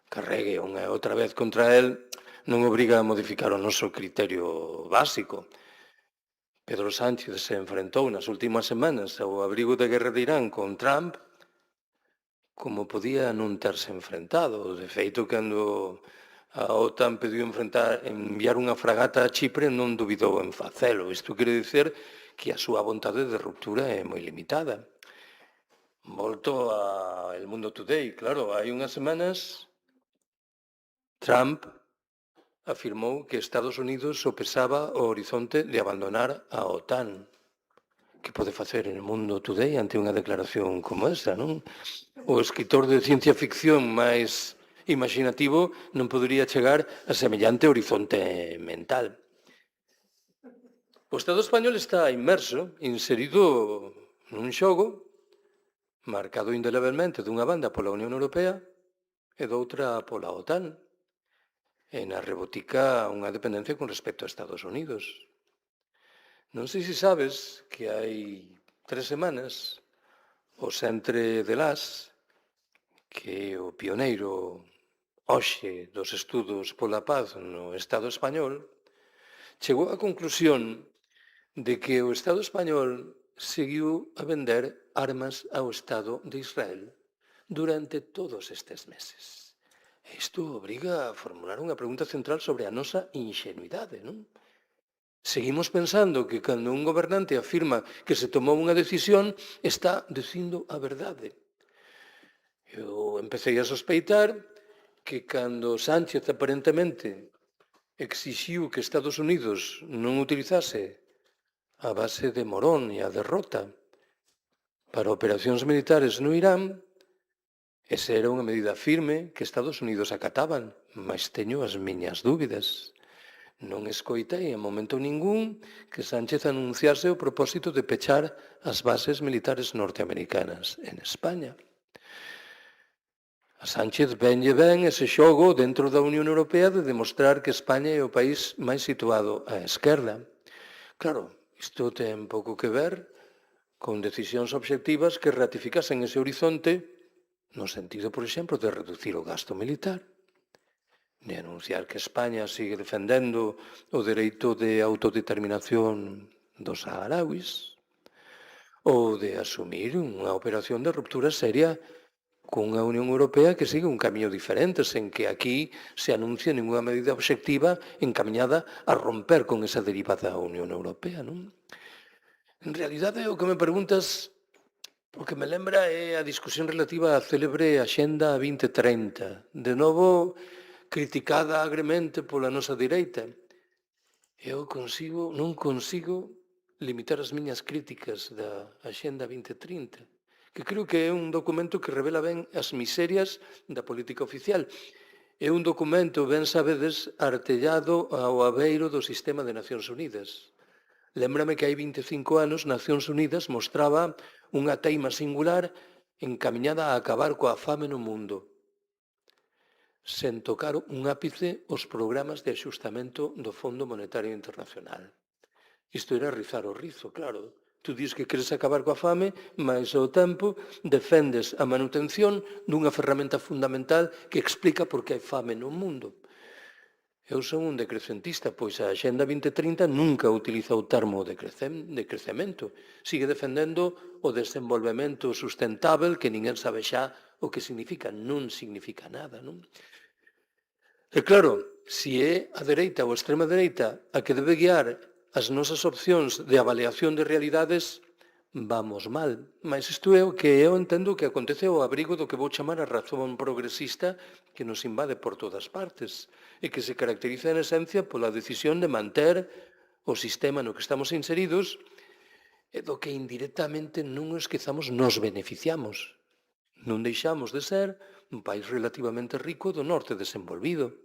carregue unha e outra vez contra el non obriga a modificar o noso criterio básico. Pedro Sánchez se enfrentou nas últimas semanas ao abrigo da guerra de Irán con Trump como podía non terse enfrentado. De feito, cando a OTAN pediu enviar unha fragata a Chipre, non dubidou en facelo. Isto quere dicer que a súa vontade de ruptura é moi limitada. Volto a El Mundo Today. Claro, hai unhas semanas Trump afirmou que Estados Unidos sopesaba o horizonte de abandonar a OTAN. pode facer en el Mundo Today ante unha declaración como esa, non? O escritor de ciencia ficción máis imaginativo non podería chegar a semellante horizonte mental. O Estado español está inmerso, inserido nun xogo marcado indelebelmente dunha banda pola Unión Europea e doutra pola OTAN, e na rebotica unha dependencia con respecto a Estados Unidos. Non sei se sabes que hai 3 semanas o Centre de Las, que é o pioneiro hoxe dos estudos pola paz no Estado español, chegou á conclusión de que o Estado español seguiu a vender armas ao Estado de Israel durante todos estes meses. Isto obriga a formular unha pregunta central sobre a nosa ingenuidade, non? Seguimos pensando que cando un gobernante afirma que se tomou unha decisión, está dicindo a verdade. Eu empecé a sospeitar que cando Sánchez aparentemente exixiu que Estados Unidos non utilizase a base de Morón e a derrota para operacións militares no Irán, esa era unha medida firme que Estados Unidos acataban, mas teño as miñas dúbidas. Non escoitei en momento ningún que Sánchez anunciase o propósito de pechar as bases militares norteamericanas en España. A Sánchez venlle ben ese xogo dentro da Unión Europea de demostrar que España é o país máis situado á esquerda. Claro, isto ten pouco que ver con decisións obxectivas que ratificasen ese horizonte no sentido, por exemplo, de reducir o gasto militar, de anunciar que España sigue defendendo o dereito de autodeterminación dos saharauis, ou de asumir unha operación de ruptura seria cunha Unión Europea que sigue un camiño diferente, sen que aquí se anuncie ninguna medida obxectiva encaminhada a romper con esa deriva da Unión Europea, non? En realidade, o que me preguntas, o que me lembra é a discusión relativa á célebre Axenda 2030, de novo criticada agremente pola nosa direita. Eu non consigo limitar as miñas críticas da Axenda 2030, que creo que é un documento que revela ben as miserias da política oficial. É un documento, ben sabedes, artellado ao abeiro do sistema de Nacións Unidas. Lémbrame que hai 25 anos Nacións Unidas mostraba unha teima singular encamiñada a acabar coa fame no mundo, sen tocar un ápice os programas de axustamento do Fondo Monetario Internacional. Isto era rizar o rizo, claro. Tú dis que queres acabar coa fame, mas ao tempo defendes a manutención dunha ferramenta fundamental que explica por que hai fame no mundo. Eu son un decrecentista, pois a Axenda 2030 nunca utiliza o termo decrecemento. Sigue defendendo o desenvolvemento sustentável que ninguén sabe xa o que significa. Non significa nada, non? E claro, se é a dereita ou a extrema dereita a que debe guiar as nosas opcións de avaliación de realidades, vamos mal. Mas isto é o que eu entendo que acontece ao abrigo do que vou chamar a razón progresista que nos invade por todas partes e que se caracteriza en esencia pola decisión de manter o sistema no que estamos inseridos e do que indirectamente non nos esquezamos nos beneficiamos. Non deixamos de ser un país relativamente rico do norte desenvolvido.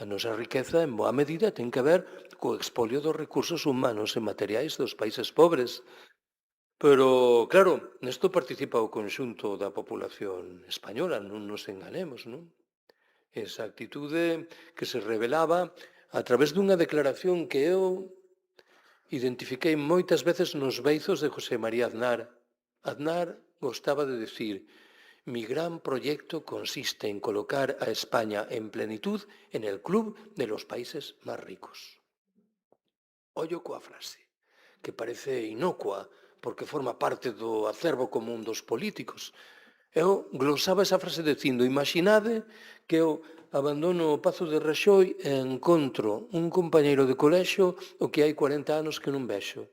A nosa riqueza, en boa medida, ten que ver co expolio dos recursos humanos e materiais dos países pobres. Pero, claro, nesto participa o conxunto da población española, non nos enganemos, non? Esa actitude que se revelaba a través dunha declaración que eu identifiquei moitas veces nos beizos de José María Aznar. Aznar gostaba de decir: mi gran proyecto consiste en colocar a España en plenitud en el club de los países más ricos. Ollo coa frase, que parece inocua, porque forma parte do acervo común dos políticos. Eu glosaba esa frase dicindo: imaginade que eu abandono o Pazo de Raxoi e encontro un compañeiro de colexio o que hai 40 anos que non vexo.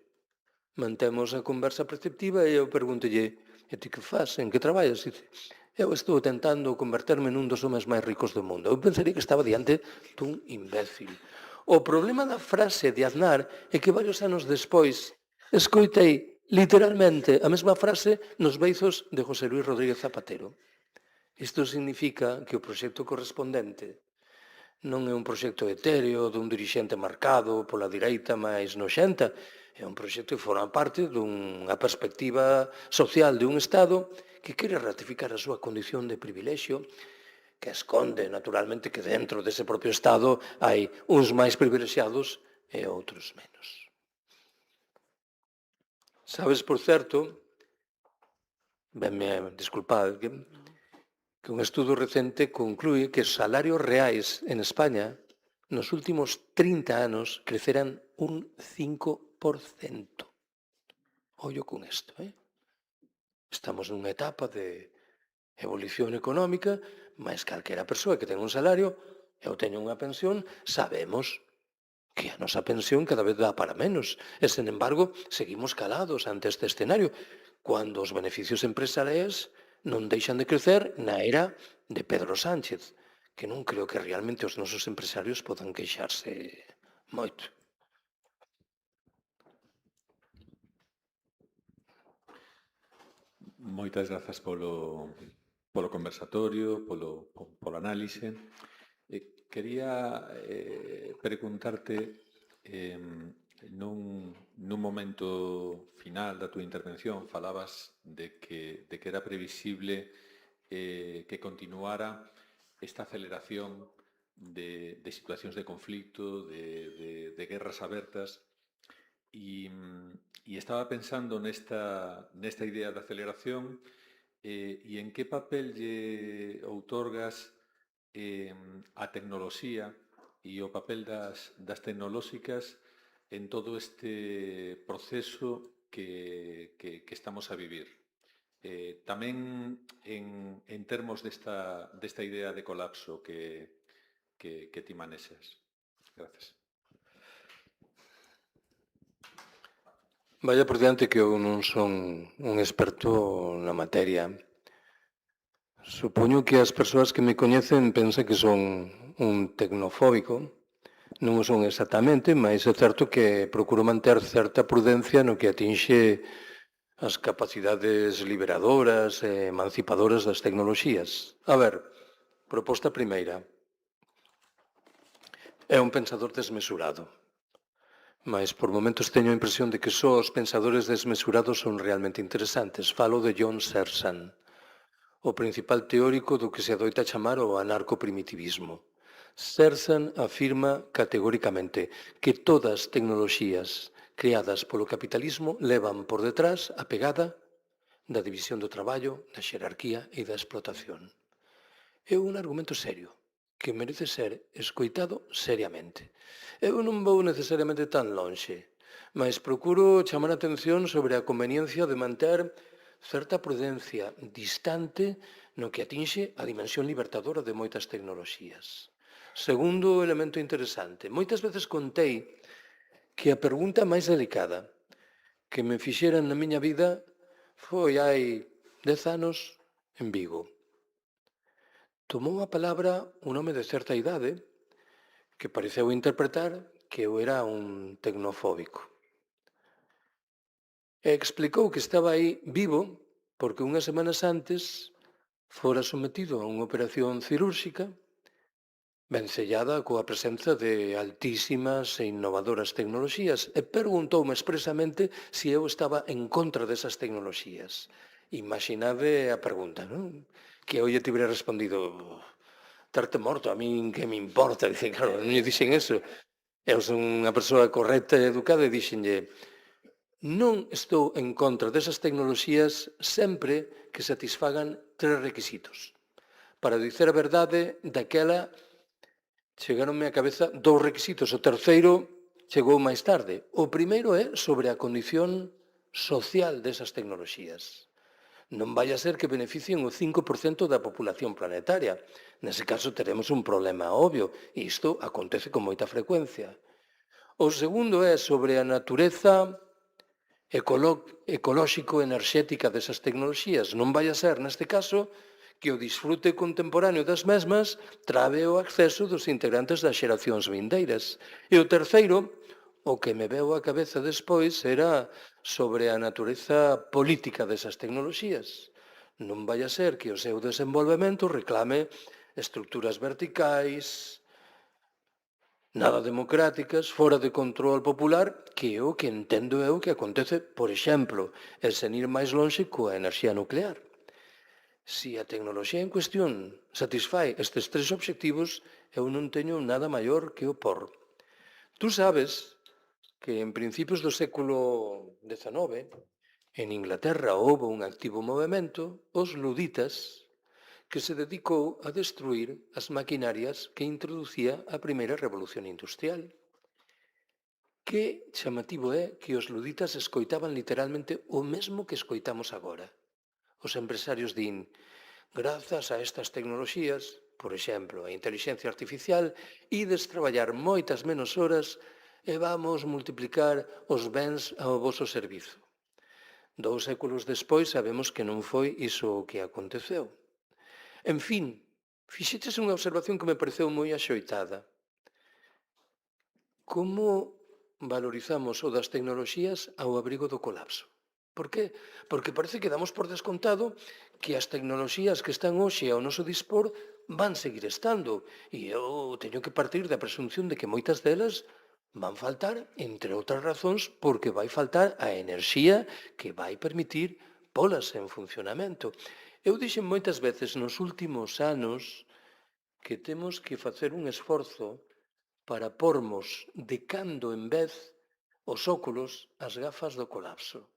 Mantemos a conversa perceptiva e eu perguntelle: e ti que faz? En que traballas? Dice: eu estou tentando converterme nun dos homes máis ricos do mundo. Eu pensaría que estaba diante dun imbécil. O problema da frase de Aznar é que varios anos despois escoitei literalmente a mesma frase nos beizos de José Luis Rodríguez Zapatero. Isto significa que o proxecto correspondente non é un proxecto etéreo dun dirixente marcado pola direita máis noxenta, é un proxecto que forma parte dunha perspectiva social de un Estado que quere ratificar a súa condición de privilexio, que esconde, naturalmente, que dentro dese propio Estado hai uns máis privilexiados e outros menos. Sabes, por certo, disculpad, que un estudo recente conclúe que os salarios reais en España nos últimos 30 anos creceran un 5%. Ollo con isto, Estamos nunha etapa de evolución económica, mas calquera persoa que ten un salario, eu teño unha pensión, sabemos que a nosa pensión cada vez dá para menos. E, sen embargo, seguimos calados ante este escenario, cando os beneficios empresariais non deixan de crecer na era de Pedro Sánchez, que non creo que realmente os nosos empresarios podan queixarse moito. Moitas grazas polo conversatorio, polo análise. Quería preguntarte, nun momento final da túa intervención falabas de que era previsible que continuara esta aceleración de situacións de conflicto, de guerras abertas, e estaba pensando nesta idea de aceleración e en que papel lle outorgas a tecnoloxía e o papel das tecnolóxicas en todo este proceso que estamos a vivir. Tamén en termos desta idea de colapso que ti manexas. Gracias. Vaya por diante que eu non son un experto na materia. Supoño que as persoas que me coñecen pensan que son un tecnofóbico. Non o son exactamente, mas é certo que procuro manter certa prudencia no que atinxe as capacidades liberadoras e emancipadoras das tecnoloxías. A ver, proposta primeira. É un pensador desmesurado. Mas por momentos teño a impresión de que só os pensadores desmesurados son realmente interesantes. Falo de John Searson, o principal teórico do que se adoita chamar o anarcoprimitivismo. Searson afirma categóricamente que todas as tecnoloxías creadas polo capitalismo levan por detrás a pegada da división do traballo, da xerarquía e da explotación. É un argumento serio, que merece ser escoitado seriamente. Eu non vou necesariamente tan lonxe, mas procuro chamar a atención sobre a conveniencia de manter certa prudencia distante no que atinxe a dimensión libertadora de moitas tecnoloxías. Segundo elemento interesante, moitas veces contei que a pregunta máis delicada que me fixeran na miña vida foi hai 10 anos en Vigo. Tomou a palabra un home de certa idade que pareceu interpretar que eu era un tecnofóbico. E explicou que estaba aí vivo porque unhas semanas antes fora sometido a unha operación cirúrxica vencellada coa presenza de altísimas e innovadoras tecnoloxías e perguntoume expresamente se eu estaba en contra desas tecnoloxías. Imaginade a pregunta, non? Que eu lle tivera respondido tarte morto, a min que me importa? Dice, claro, non lle dixen eso. Eu son unha persoa correcta e educada e dixenlle non estou en contra desas tecnoloxías sempre que satisfagan 3 requisitos. Para dicer a verdade, daquela chegaronme á cabeza 2 requisitos, o terceiro chegou máis tarde. O primeiro é sobre a condición social desas tecnoloxías. Non vai a ser que beneficien o 5% da populación planetaria. Nese caso teremos un problema obvio, e isto acontece con moita frecuencia. O segundo é sobre a natureza ecolóxico-enerxética desas tecnoloxías. Non vai a ser, neste caso, que o disfrute contemporáneo das mesmas trabe o acceso dos integrantes das xeracións vindeiras. E o terceiro, O que me veu á cabeza despois era sobre a natureza política desas tecnoloxías. Non vai a ser que o seu desenvolvemento reclame estructuras verticais, nada democráticas, fora de control popular, que é o que entendo eu que acontece, por exemplo, e sen ir máis lonxe coa enerxía nuclear. Si a tecnoloxía en cuestión satisfai estes tres obxectivos, eu non teño nada maior que opor. Tú sabes que en principios do século XIX, en Inglaterra houve un activo movimento, os luditas, que se dedicou a destruir as maquinarias que introducía a primeira revolución industrial. Que chamativo é que os luditas escoitaban literalmente o mesmo que escoitamos agora. Os empresarios din, grazas a estas tecnoloxías, por exemplo, a inteligencia artificial, ides traballar moitas menos horas e vamos multiplicar os bens ao voso servizo. 2 séculos despois sabemos que non foi iso o que aconteceu. En fin, fixeches unha observación que me pareceu moi axoitada. Como valorizamos o das tecnoloxías ao abrigo do colapso? Por qué? Porque parece que damos por descontado que as tecnoloxías que están hoxe ao noso dispor van seguir estando. E eu teño que partir da presunción de que moitas delas van faltar, entre outras razóns, porque vai faltar a enerxía que vai permitir polas en funcionamento. Eu dixen moitas veces nos últimos anos que temos que facer un esforzo para pormos de cando en vez os óculos as gafas do colapso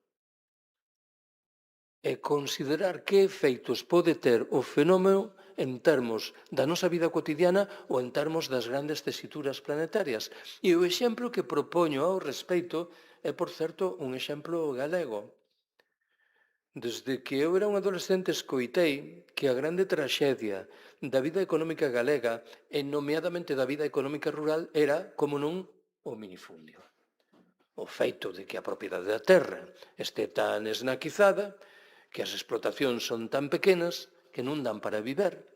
e considerar que efeitos pode ter o fenómeno en termos da nosa vida cotidiana ou en termos das grandes tesituras planetarias. E o exemplo que propoño ao respecto é, por certo, un exemplo galego. Desde que eu era un adolescente escoitei que a grande traxedia da vida económica galega, e nomeadamente da vida económica rural, era, como non, o minifundio. O feito de que a propiedade da terra este tan esnaquizada, que as explotacións son tan pequenas que non dan para viver.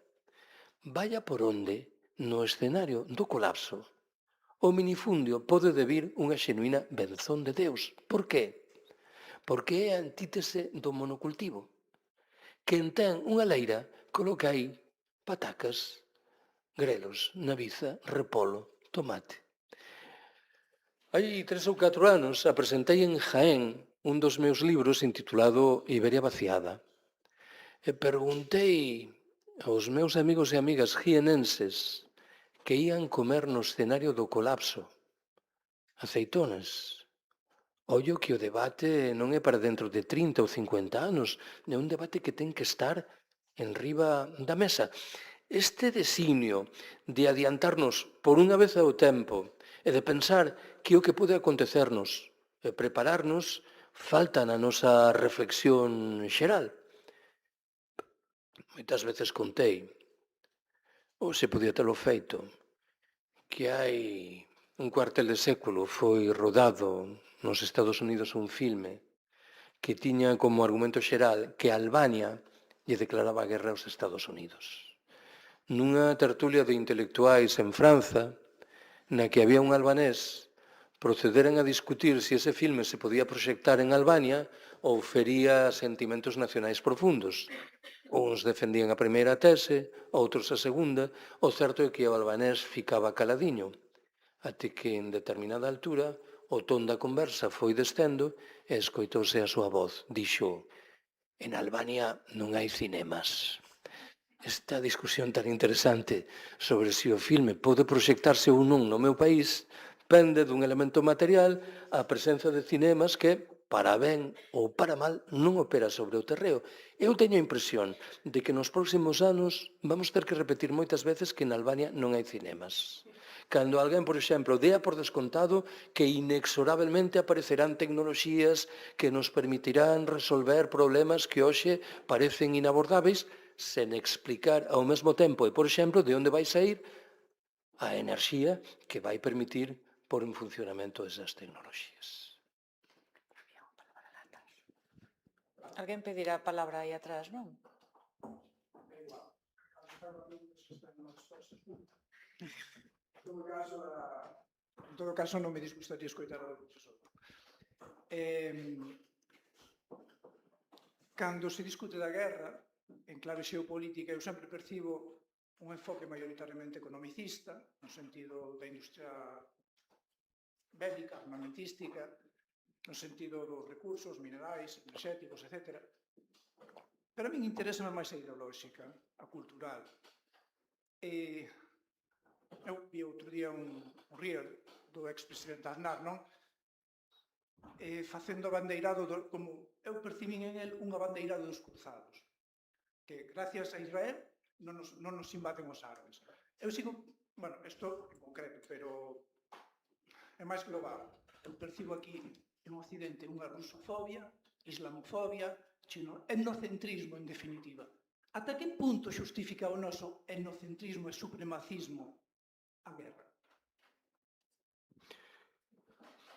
Vaya por onde, no escenario do colapso, o minifundio pode debir unha xenuína benzón de Deus. Por qué? Porque é a antítese do monocultivo. Quen ten unha leira, coloca aí patacas, grelos, naviza, repolo, tomate. Hai 3 ou 4 anos apresentei en Jaén un dos meus libros intitulado Iberia vaciada. E perguntei aos meus amigos e amigas jienenses que ían comer no escenario do colapso. Aceitonas. Ollo que o debate non é para dentro de 30 ou 50 anos, é un debate que ten que estar en riba da mesa. Este designio de adiantarnos por unha vez ao tempo e de pensar que o que pode acontecernos e prepararnos falta na nosa reflexión xeral. Moitas veces contei, ou se podía telo feito, que hai un cuartel de século foi rodado nos Estados Unidos un filme que tiña como argumento xeral que Albania lle declaraba guerra aos Estados Unidos. Nunha tertulia de intelectuais en Franza, na que había un albanés, procederan a discutir se ese filme se podía proxectar en Albania ou fería sentimentos nacionais profundos. Uns defendían a primeira tese, outros a segunda. O certo é que o albanés ficaba caladiño, até que en determinada altura o ton da conversa foi descendo e escoitouse a súa voz. Dixo, en Albania non hai cinemas. Esta discusión tan interesante sobre se o filme pode proxectarse ou non no meu país pende dun elemento material, a presenza de cinemas que, para ben ou para mal, non opera sobre o terreo. Eu teño a impresión de que nos próximos anos vamos ter que repetir moitas veces que en Albania non hai cinemas. Cando alguén, por exemplo, dea por descontado que inexorablemente aparecerán tecnoloxías que nos permitirán resolver problemas que hoxe parecen inabordáveis, sen explicar ao mesmo tempo e, por exemplo, de onde vai sair a enerxía que vai permitir por en funcionamento esas tecnoloxías. Alguén pedirá a palabra aí atrás, non? En todo caso, En todo caso, non me disgustaría escoitar ao profesor. Cando se discute da guerra, en clave xeopolítica, eu sempre percibo un enfoque maioritariamente economicista, no sentido da industria bélica, armamentística, no sentido dos recursos, minerais, enerxéticos, etc. Pero a min interesa máis a ideolóxica, a cultural. Eu vi outro día un reel do expresidente Aznar, non? Facendo bandeirado, como eu percibín en el unha bandeirado dos cruzados, que gracias a Israel non nos invaden os árabes. Eu sigo, bueno, isto en concreto, pero é máis global. Eu percibo aquí en Occidente unha rusofobia, islamofobia, etnocentrismo, en definitiva. Ata que punto xustifica o noso etnocentrismo e supremacismo a guerra?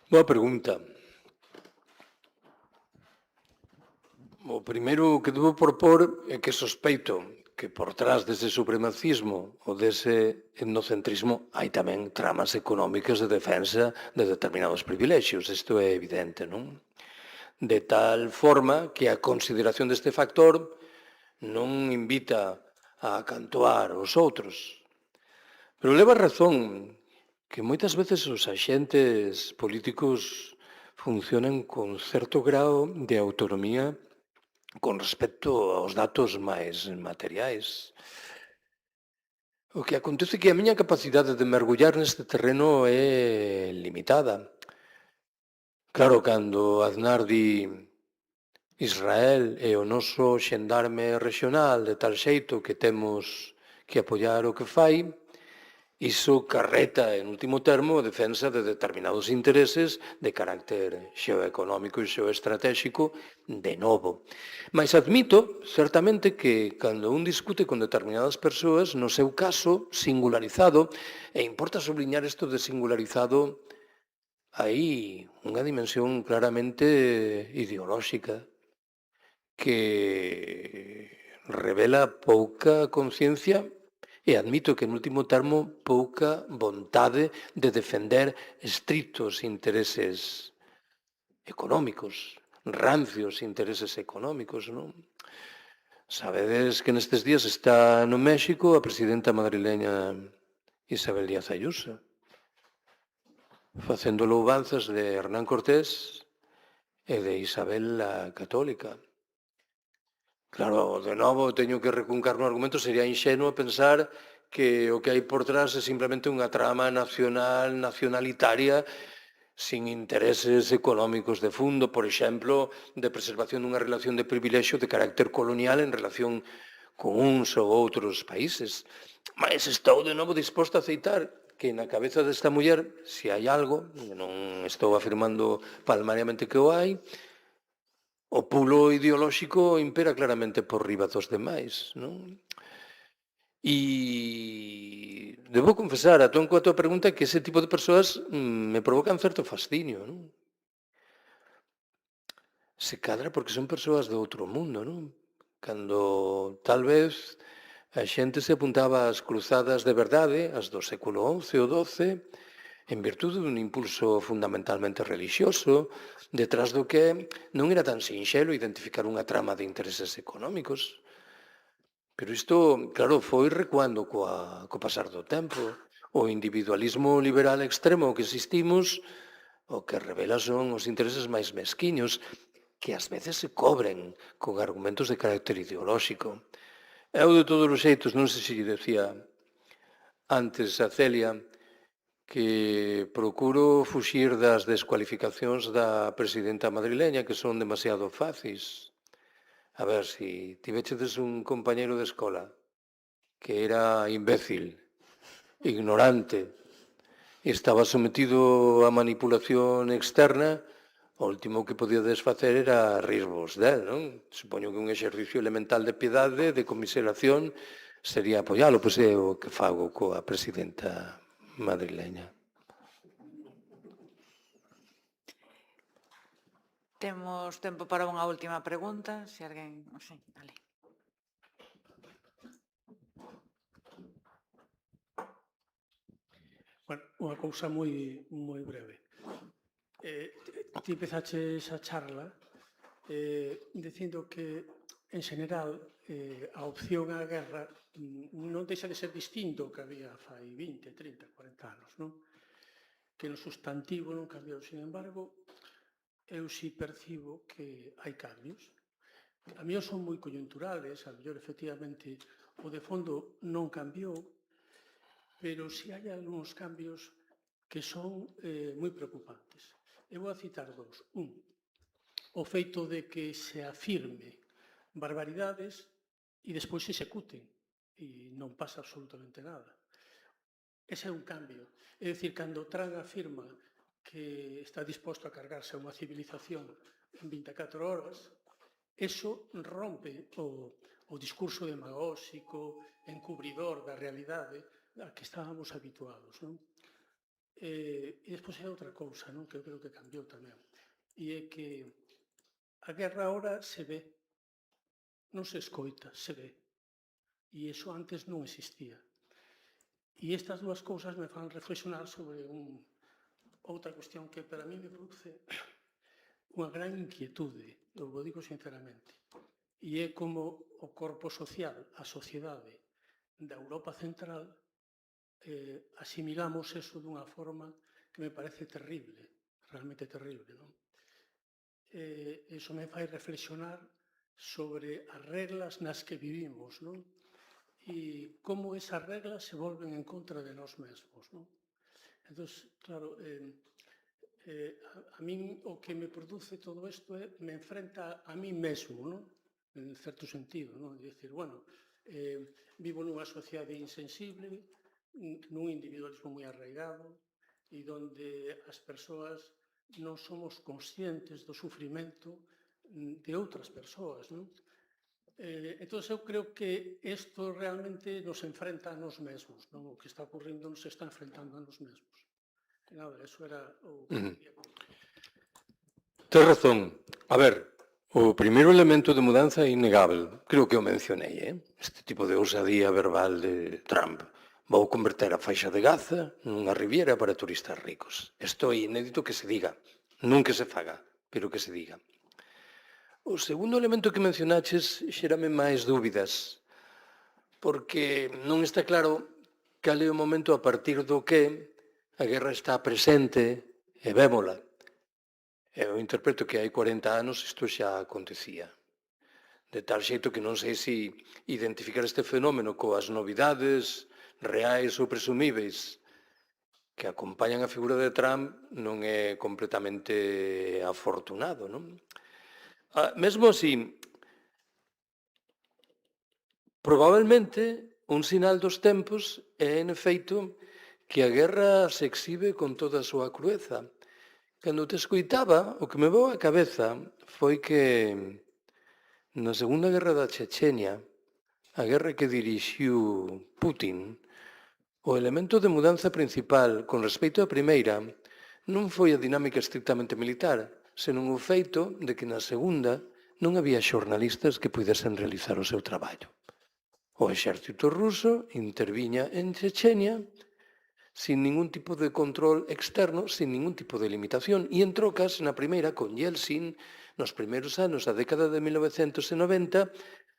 Boa pregunta. O primeiro que debo propor é que sospeito que por trás dese supremacismo ou dese etnocentrismo hai tamén tramas económicas de defensa de determinados privilexios. Isto é evidente, non? De tal forma que a consideración deste factor non invita a acantoar os outros. Pero leva razón que moitas veces os axentes políticos funcionan con certo grao de autonomía con respecto aos datos máis materiais. O que acontece é que a miña capacidade de mergullar neste terreno é limitada. Claro, cando Aznar di Israel é o noso xendarme regional de tal xeito que temos que apoiar o que fai, iso carreta, en último termo, a defensa de determinados intereses de carácter xeoeconómico e xeoestratégico de novo. Mas admito, certamente, que cando un discute con determinadas persoas, no seu caso, singularizado, e importa subliñar isto de singularizado, hai unha dimensión claramente ideolóxica que revela pouca conciencia e admito que, en último termo, pouca vontade de defender estritos intereses económicos, rancios intereses económicos, non? Sabedes que nestes días está no México a presidenta madrileña Isabel Díaz Ayuso, facendo louvanzas de Hernán Cortés e de Isabel la Católica. Claro, de novo, teño que recuncar no argumento, sería inxenuo pensar que o que hai por trás é simplemente unha trama nacionalitaria sin intereses económicos de fundo, por exemplo, de preservación dunha relación de privilexio de carácter colonial en relación con uns ou outros países. Mas estou de novo disposto a aceitar que na cabeza desta muller, se hai algo, non estou afirmando palmariamente que o hai, o pulo ideolóxico impera claramente por riba dos demais, non? E debo confesar, a coa tua pregunta, que ese tipo de persoas me provocan certo fascinio, non? Se cadra porque son persoas de outro mundo, non? Cando tal vez a xente se apuntaba ás cruzadas de verdade, as do século XI ou XII, en virtude dun impulso fundamentalmente relixioso, detrás do que non era tan sinxelo identificar unha trama de intereses económicos. Pero isto, claro, foi recuando co pasar do tempo. O individualismo liberal extremo que existimos, o que revela son os intereses máis mesquiños, que ás veces se cobren con argumentos de carácter ideolóxico. Eu, de todos os xeitos, non sei se lle decía antes a Celia, que procuro fuxir das descualificacións da presidenta madrileña, que son demasiado fácils. A ver, si tivechedes un compañeiro de escola que era imbécil, ignorante, e estaba sometido a manipulación externa, o último que podíades facer era rirvos del, non? Supoño que un exercicio elemental de piedade, de comiseración, sería apoialo, pois é o que fago coa presidenta madrileña. Temos tempo para unha última pregunta, se alguén... Sí, vale. Bueno, unha cousa moi breve. Ti empezaches a charla dicindo que, en general, a opción á guerra non deixa de ser distinto ao que había fai 20, 30, 40 anos, non? Que no sustantivo non cambiou. Sin embargo, eu si percibo que hai cambios. A mellor son moi coyunturales, a mellor efectivamente o de fondo non cambiou, pero si hai algúns cambios que son moi preocupantes. Eu vou a citar dous. Un, o feito de que se afirme barbaridades e despois se executen e non pasa absolutamente nada. Ese é un cambio. É dicir, cando Trump afirma que está disposto a cargarse a unha civilización en 24 horas, eso rompe o discurso demagóxico, encubridor da realidade a que estábamos habituados, non? E despois é outra cousa, non? Que eu creo que cambiou tamén. E é que a guerra ahora se ve, non se escoita, se ve. E iso antes non existía. E estas dúas cousas me fan reflexionar sobre outra cuestión que para mí me produce unha gran inquietude, eu vos digo sinceramente, e é como o corpo social, a sociedade da Europa Central, asimilamos eso dunha forma que me parece terrible, realmente terrible, non? Eso me fai reflexionar sobre as reglas nas que vivimos, non? E como esas reglas se volven en contra de nós mesmos, non? Entón, claro, a min o que me produce todo isto me enfrenta a mí mesmo, non? En certo sentido, non? Dicir, bueno, vivo nunha sociedade insensible, nun individualismo moi arraigado e donde as persoas non somos conscientes do sufrimento de outras persoas, non? Entón, eu creo que isto realmente nos enfrenta a nós mesmos, non? O que está ocurrindo nos está enfrentando a nós mesmos. E nada, eso era o que quería comentar. Tens razón. A ver, o primeiro elemento de mudanza é innegable. Creo que o mencionei, este tipo de ousadía verbal de Trump. Vou converter a faixa de Gaza nunha riviera para turistas ricos. Isto é inédito que se diga. Non que se faga, pero que se diga. O segundo elemento que mencionaches xérame máis dúbidas, porque non está claro cal é o momento a partir do que a guerra está presente e vémola. Eu interpreto que hai 40 anos isto xa acontecía. De tal xeito que non sei se identificar este fenómeno coas novidades reais ou presumíveis que acompañan a figura de Trump non é completamente afortunado, non? Mesmo así, probablemente un sinal dos tempos é, en efeito, que a guerra se exhibe con toda a súa crueza. Cando te escoitaba, o que me veu á cabeza foi que na Segunda Guerra da Chechenia, a guerra que dirixiu Putin, o elemento de mudanza principal con respecto á primeira non foi a dinámica estrictamente militar, senón o feito de que na segunda non había xornalistas que pudesen realizar o seu traballo. O exército ruso interviña en Chechenia sin ningún tipo de control externo, sin ningún tipo de limitación. E en trocas, na primeira, con Yeltsin, nos primeiros anos da década de 1990,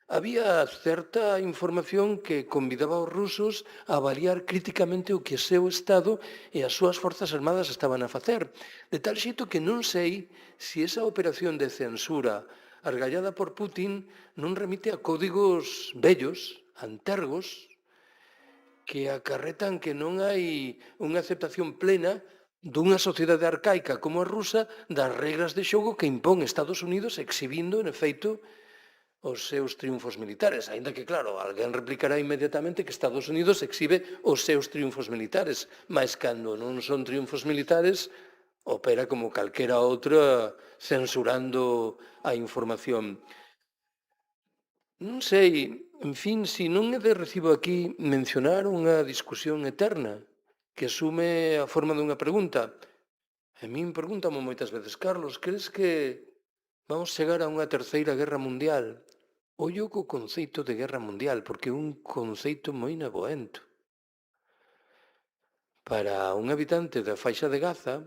había certa información que convidaba aos rusos a avaliar críticamente o que o seu Estado e as súas forzas armadas estaban a facer. De tal xeito que non sei se esa operación de censura argallada por Putin non remite a códigos vellos, antergos, que acarretan que non hai unha aceptación plena dunha sociedade arcaica como a rusa das regras de xogo que impón Estados Unidos exhibindo, en efeito, os seus triunfos militares. Aínda que, claro, alguén replicará inmediatamente que Estados Unidos exhibe os seus triunfos militares, mas cando non son triunfos militares, opera como calquera outra censurando a información. Non sei, en fin, se non é de recibo aquí mencionar unha discusión eterna que asume a forma dunha pregunta. A min pregúntame moitas veces, Carlos, crees que vamos chegar a unha terceira guerra mundial? Ollo co conceito de guerra mundial, porque é un conceito moi neboento. para un habitante da faixa de Gaza,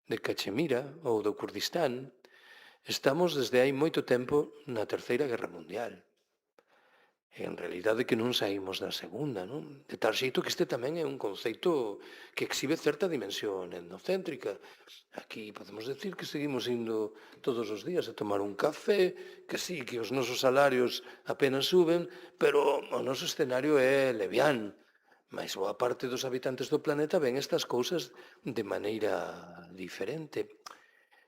de Cachemira ou do Kurdistán, estamos desde hai moito tempo na Terceira Guerra Mundial. En realidade que non saímos da Segunda, non? De tal xeito que este tamén é un conceito que exhibe certa dimensión etnocéntrica. Aquí podemos decir que seguimos indo todos os días a tomar un café, que sí, que os nosos salarios apenas suben, pero o noso escenario é levián. Mais boa parte dos habitantes do planeta ven estas cousas de maneira diferente.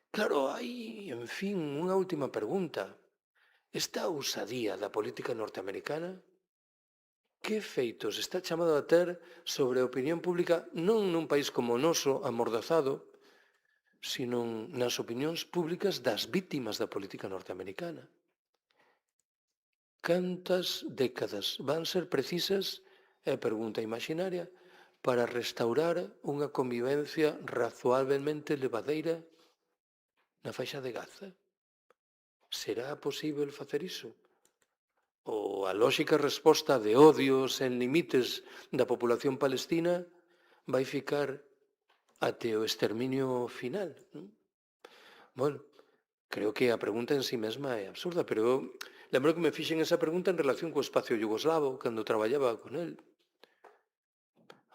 Claro, hai, en fin, unha última pregunta. Esta ousadía da política norteamericana, que efeitos está chamado a ter sobre a opinión pública non nun país como o noso, amordazado, sino nas opinións públicas das vítimas da política norteamericana? Cantas décadas van ser precisas, é pregunta imaginaria, para restaurar unha convivencia razoablemente levadeira na faixa de Gaza? Será posíbel facer iso? Ou a lóxica resposta de odio sen limites da población palestina vai ficar até o exterminio final? Bueno, creo que a pregunta en sí mesma é absurda, pero eu lembro que me fixen esa pregunta en relación co espacio yugoslavo, cando traballaba con el.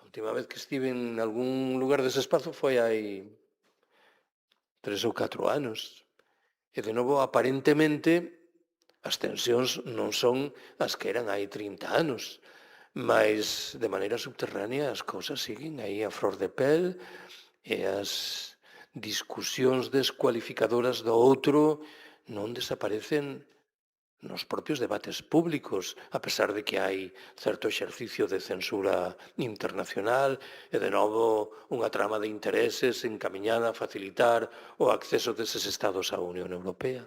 A última vez que estive en algún lugar dese espazo foi hai 3 ou 4 anos. E de novo, aparentemente, as tensións non son as que eran hai 30 anos, mas de maneira subterránea as cousas siguen aí a flor de pel e as discusións descualificadoras do outro non desaparecen nos propios debates públicos, a pesar de que hai certo exercicio de censura internacional e, de novo, unha trama de intereses encamiñada a facilitar o acceso deses estados á Unión Europea.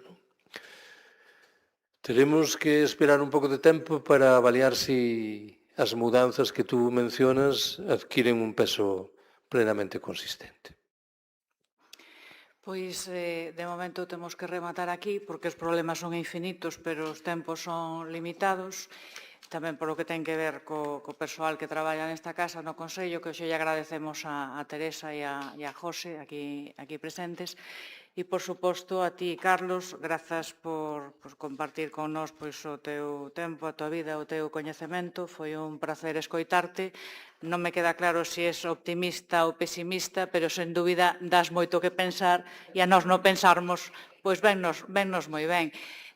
Teremos que esperar un pouco de tempo para avaliar si as mudanzas que tú mencionas adquiren un peso plenamente consistente. Pois, de momento, temos que rematar aquí, porque os problemas son infinitos, pero os tempos son limitados, tamén polo que ten que ver co persoal que traballa nesta casa no Consello, que hoxe lle agradecemos a Teresa e a José, aquí presentes, e, por suposto, a ti, Carlos, grazas por compartir con nós o teu tempo, a tua vida, o teu coñecemento. Foi un placer escoitarte. Non me queda claro se és optimista ou pesimista, pero, sen dúbida, das moito que pensar e a nós non pensarmos, pois vennos moi ben.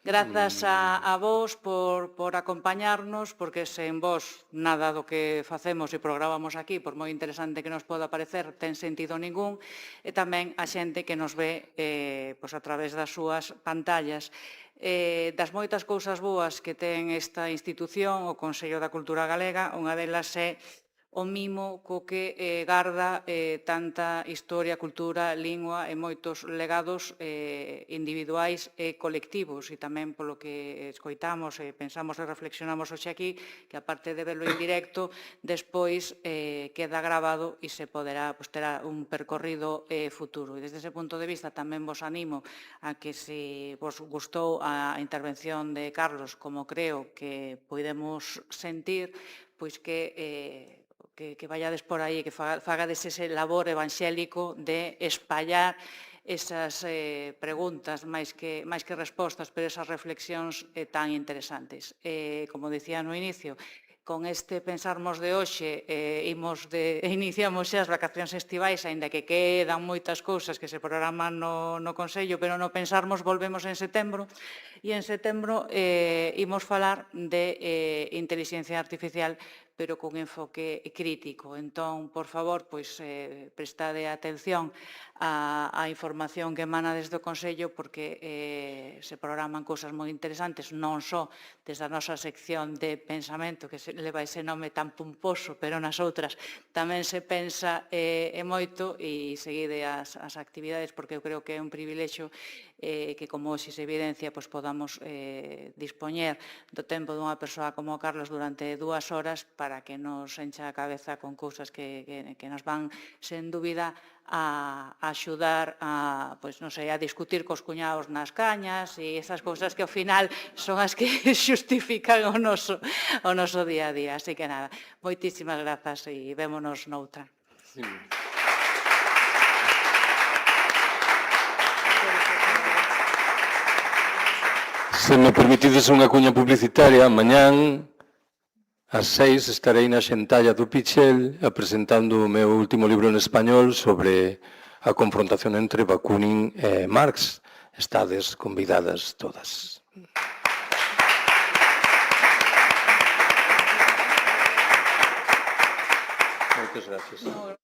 Grazas a vos por acompañarnos, porque sen vos nada do que facemos e programamos aquí, por moi interesante que nos poda parecer, ten sentido ningún, e tamén a xente que nos ve a través das súas pantallas. Das moitas cousas boas que ten esta institución, o Consello da Cultura Galega, unha delas é o mimo co que garda tanta historia, cultura, lingua e moitos legados individuais e colectivos, e tamén polo que escoitamos e pensamos e reflexionamos hoxe aquí, que aparte de verlo en directo, despois queda grabado e se poderá, terá un percorrido futuro. E desde ese punto de vista tamén vos animo a que, se vos gustou a intervención de Carlos, como creo que podemos sentir, pois que vayades por aí, que fagades ese labor evanxélico de espallar esas preguntas, máis que respostas, pero esas reflexións tan interesantes. Como dicía no inicio, con este pensarmos de hoxe, iniciamos xa as vacacións estivais, aínda que quedan moitas cousas que se programan no Consello, pero no pensarmos volvemos en setembro, e en setembro imos falar de intelixencia artificial, pero con enfoque crítico. Entón, por favor, prestade atención á información que emana desde o Consello, porque se programan cousas moi interesantes, non só desde a nosa sección de pensamento, que leva ese nome tan pomposo, pero nas outras tamén se pensa moito, e seguide as actividades, porque eu creo que é un privilexio que, como hoxe se evidencia, podamos dispoñer do tempo dunha persoa como Carlos durante 2 horas para que nos encha a cabeza con cousas que nos van, sen dúbida, a axudar a discutir cos cuñados nas cañas e esas cousas que ao final son as que xustifican o noso día a día. Así que nada, moitísimas grazas e vémonos noutra. Se me permitides unha cuña publicitaria, mañán ás 6 estarei na Xentalla do Pichel presentando o meu último libro en español sobre a confrontación entre Bakunin e Marx. Estades convidadas todas. Moitas gracias.